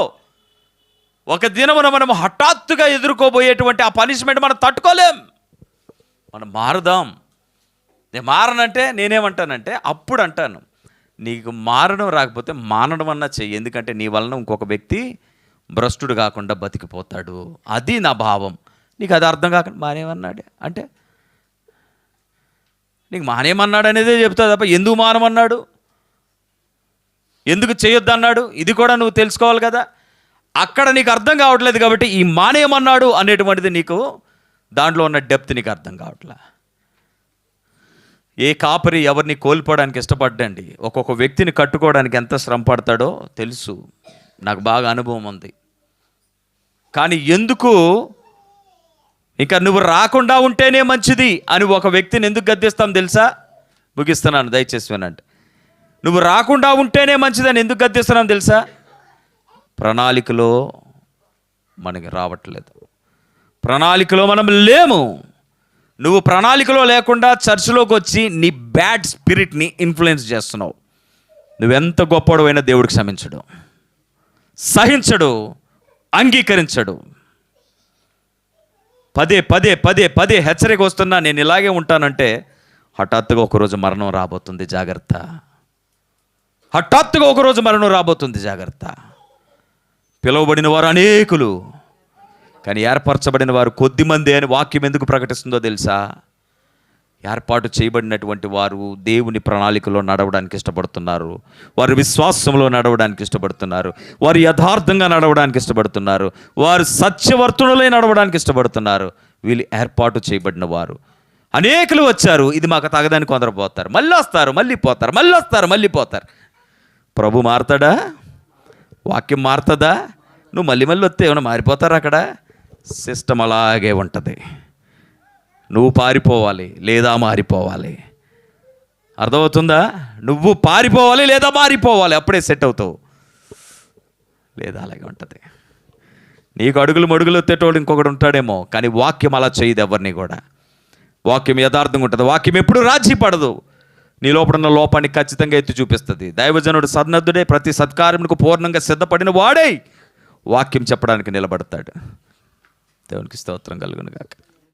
ఒక దినమున మనం హఠాత్తుగా ఎదుర్కోబోయేటువంటి ఆ పనిష్మెంట్ మనం తట్టుకోలేం. మనం మారుదాం. నేను మారనంటే నేనేమంటానంటే అప్పుడు అంటాను, నీకు మారడం రాకపోతే మానడం అన్నా చెయ్యి. ఎందుకంటే నీ వలన ఇంకొక వ్యక్తి భ్రష్టుడు కాకుండా బతికిపోతాడు. అది నా భావం. నీకు అది అర్థం కాకుండా మానేమన్నాడు అంటే నీకు మానేమన్నాడు అనేదే చెప్తా తప్ప ఎందుకు మానమన్నాడు, ఎందుకు చేయొద్దు అన్నాడు, ఇది కూడా నువ్వు తెలుసుకోవాలి కదా. అక్కడ నీకు అర్థం కావట్లేదు కాబట్టి ఈ మానేయమన్నాడు అనేటువంటిది నీకు దాంట్లో ఉన్న డెప్త్ నీకు అర్థం కావట్లే. ఏ కాపరి ఎవరిని కోల్పోవడానికి ఇష్టపడ్డండి, ఒక్కొక్క వ్యక్తిని కట్టుకోవడానికి ఎంత శ్రమ పడతాడో తెలుసు, నాకు బాగా అనుభవం ఉంది. కానీ ఎందుకు ఇంకా నువ్వు రాకుండా ఉంటేనే మంచిది అని ఒక వ్యక్తిని ఎందుకు గద్దిస్తాం తెలుసా? ముగిస్తున్నాను, దయచేసి వినండి. నువ్వు రాకుండా ఉంటేనే మంచిదని ఎందుకు గద్దిస్తున్నాం తెలుసా? ప్రణాళికలో మనకి రావట్లేదు, ప్రణాళికలో మనం లేము. నువ్వు ప్రణాళికలో లేకుండా చర్చిలోకి వచ్చి నీ బ్యాడ్ స్పిరిట్ని ఇన్ఫ్లుయెన్స్ చేస్తున్నావు. నువ్వెంత గొప్పవాడైనా దేవుడికి క్షమించడు, సహించడు, అంగీకరించడు. పదే పదే పదే పదే హెచ్చరిక వస్తున్నా, నేను ఇలాగే ఉంటానంటే హఠాత్తుగా ఒకరోజు మరణం రాబోతుంది, జాగ్రత్త. హఠాత్తుగా ఒకరోజు మరణం రాబోతుంది, జాగ్రత్త. పిలువబడిన వారు అనేకులు, కానీ ఏర్పరచబడిన వారు కొద్దిమంది అని వాక్యం ఎందుకు ప్రకటిస్తుందో తెలుసా? ఏర్పాటు చేయబడినటువంటి వారు దేవుని ప్రణాళికలో నడవడానికి ఇష్టపడుతున్నారు, వారు విశ్వాసంలో నడవడానికి ఇష్టపడుతున్నారు, వారు యథార్థంగా నడవడానికి ఇష్టపడుతున్నారు, వారు సత్యవర్తులై నడవడానికి ఇష్టపడుతున్నారు. వీళ్ళు ఏర్పాటు చేయబడిన వారు. అనేకులు వచ్చారు, ఇది మాకు తగదని కొందరు పోతారు, మళ్ళీ వస్తారు, మళ్ళీ పోతారు, మళ్ళీ వస్తారు, మళ్ళీ పోతారు. ప్రభు మారుతాడా? వాక్యం మారుతుందా? నువ్వు మళ్ళీ వస్తే ఏమైనా మారిపోతారు? అక్కడ సిస్టమ్ అలాగే ఉంటుంది. నువ్వు పారిపోవాలి లేదా మారిపోవాలి. అర్థమవుతుందా? నువ్వు పారిపోవాలి లేదా మారిపోవాలి, అప్పుడే సెట్ అవుతావు. లేదా అలాగే ఉంటుంది. నీకు అడుగులు మడుగులు ఎత్తేటోడు ఇంకొకటి ఉంటాడేమో, కానీ వాక్యం అలా చేయదు ఎవరిని కూడా. వాక్యం యథార్థంగా ఉంటుంది. వాక్యం ఎప్పుడు రాజీ పడదు. నీ లోపడున్న లోపాన్ని ఖచ్చితంగా ఎత్తి చూపిస్తుంది. దైవజనుడు సన్నద్ధుడే, ప్రతి సత్కార్యమునకు పూర్ణంగా సిద్ధపడిన వాడై వాక్యం చెప్పడానికి నిలబడతాడు. దేవునికి స్తోత్రం కలుగును గాక.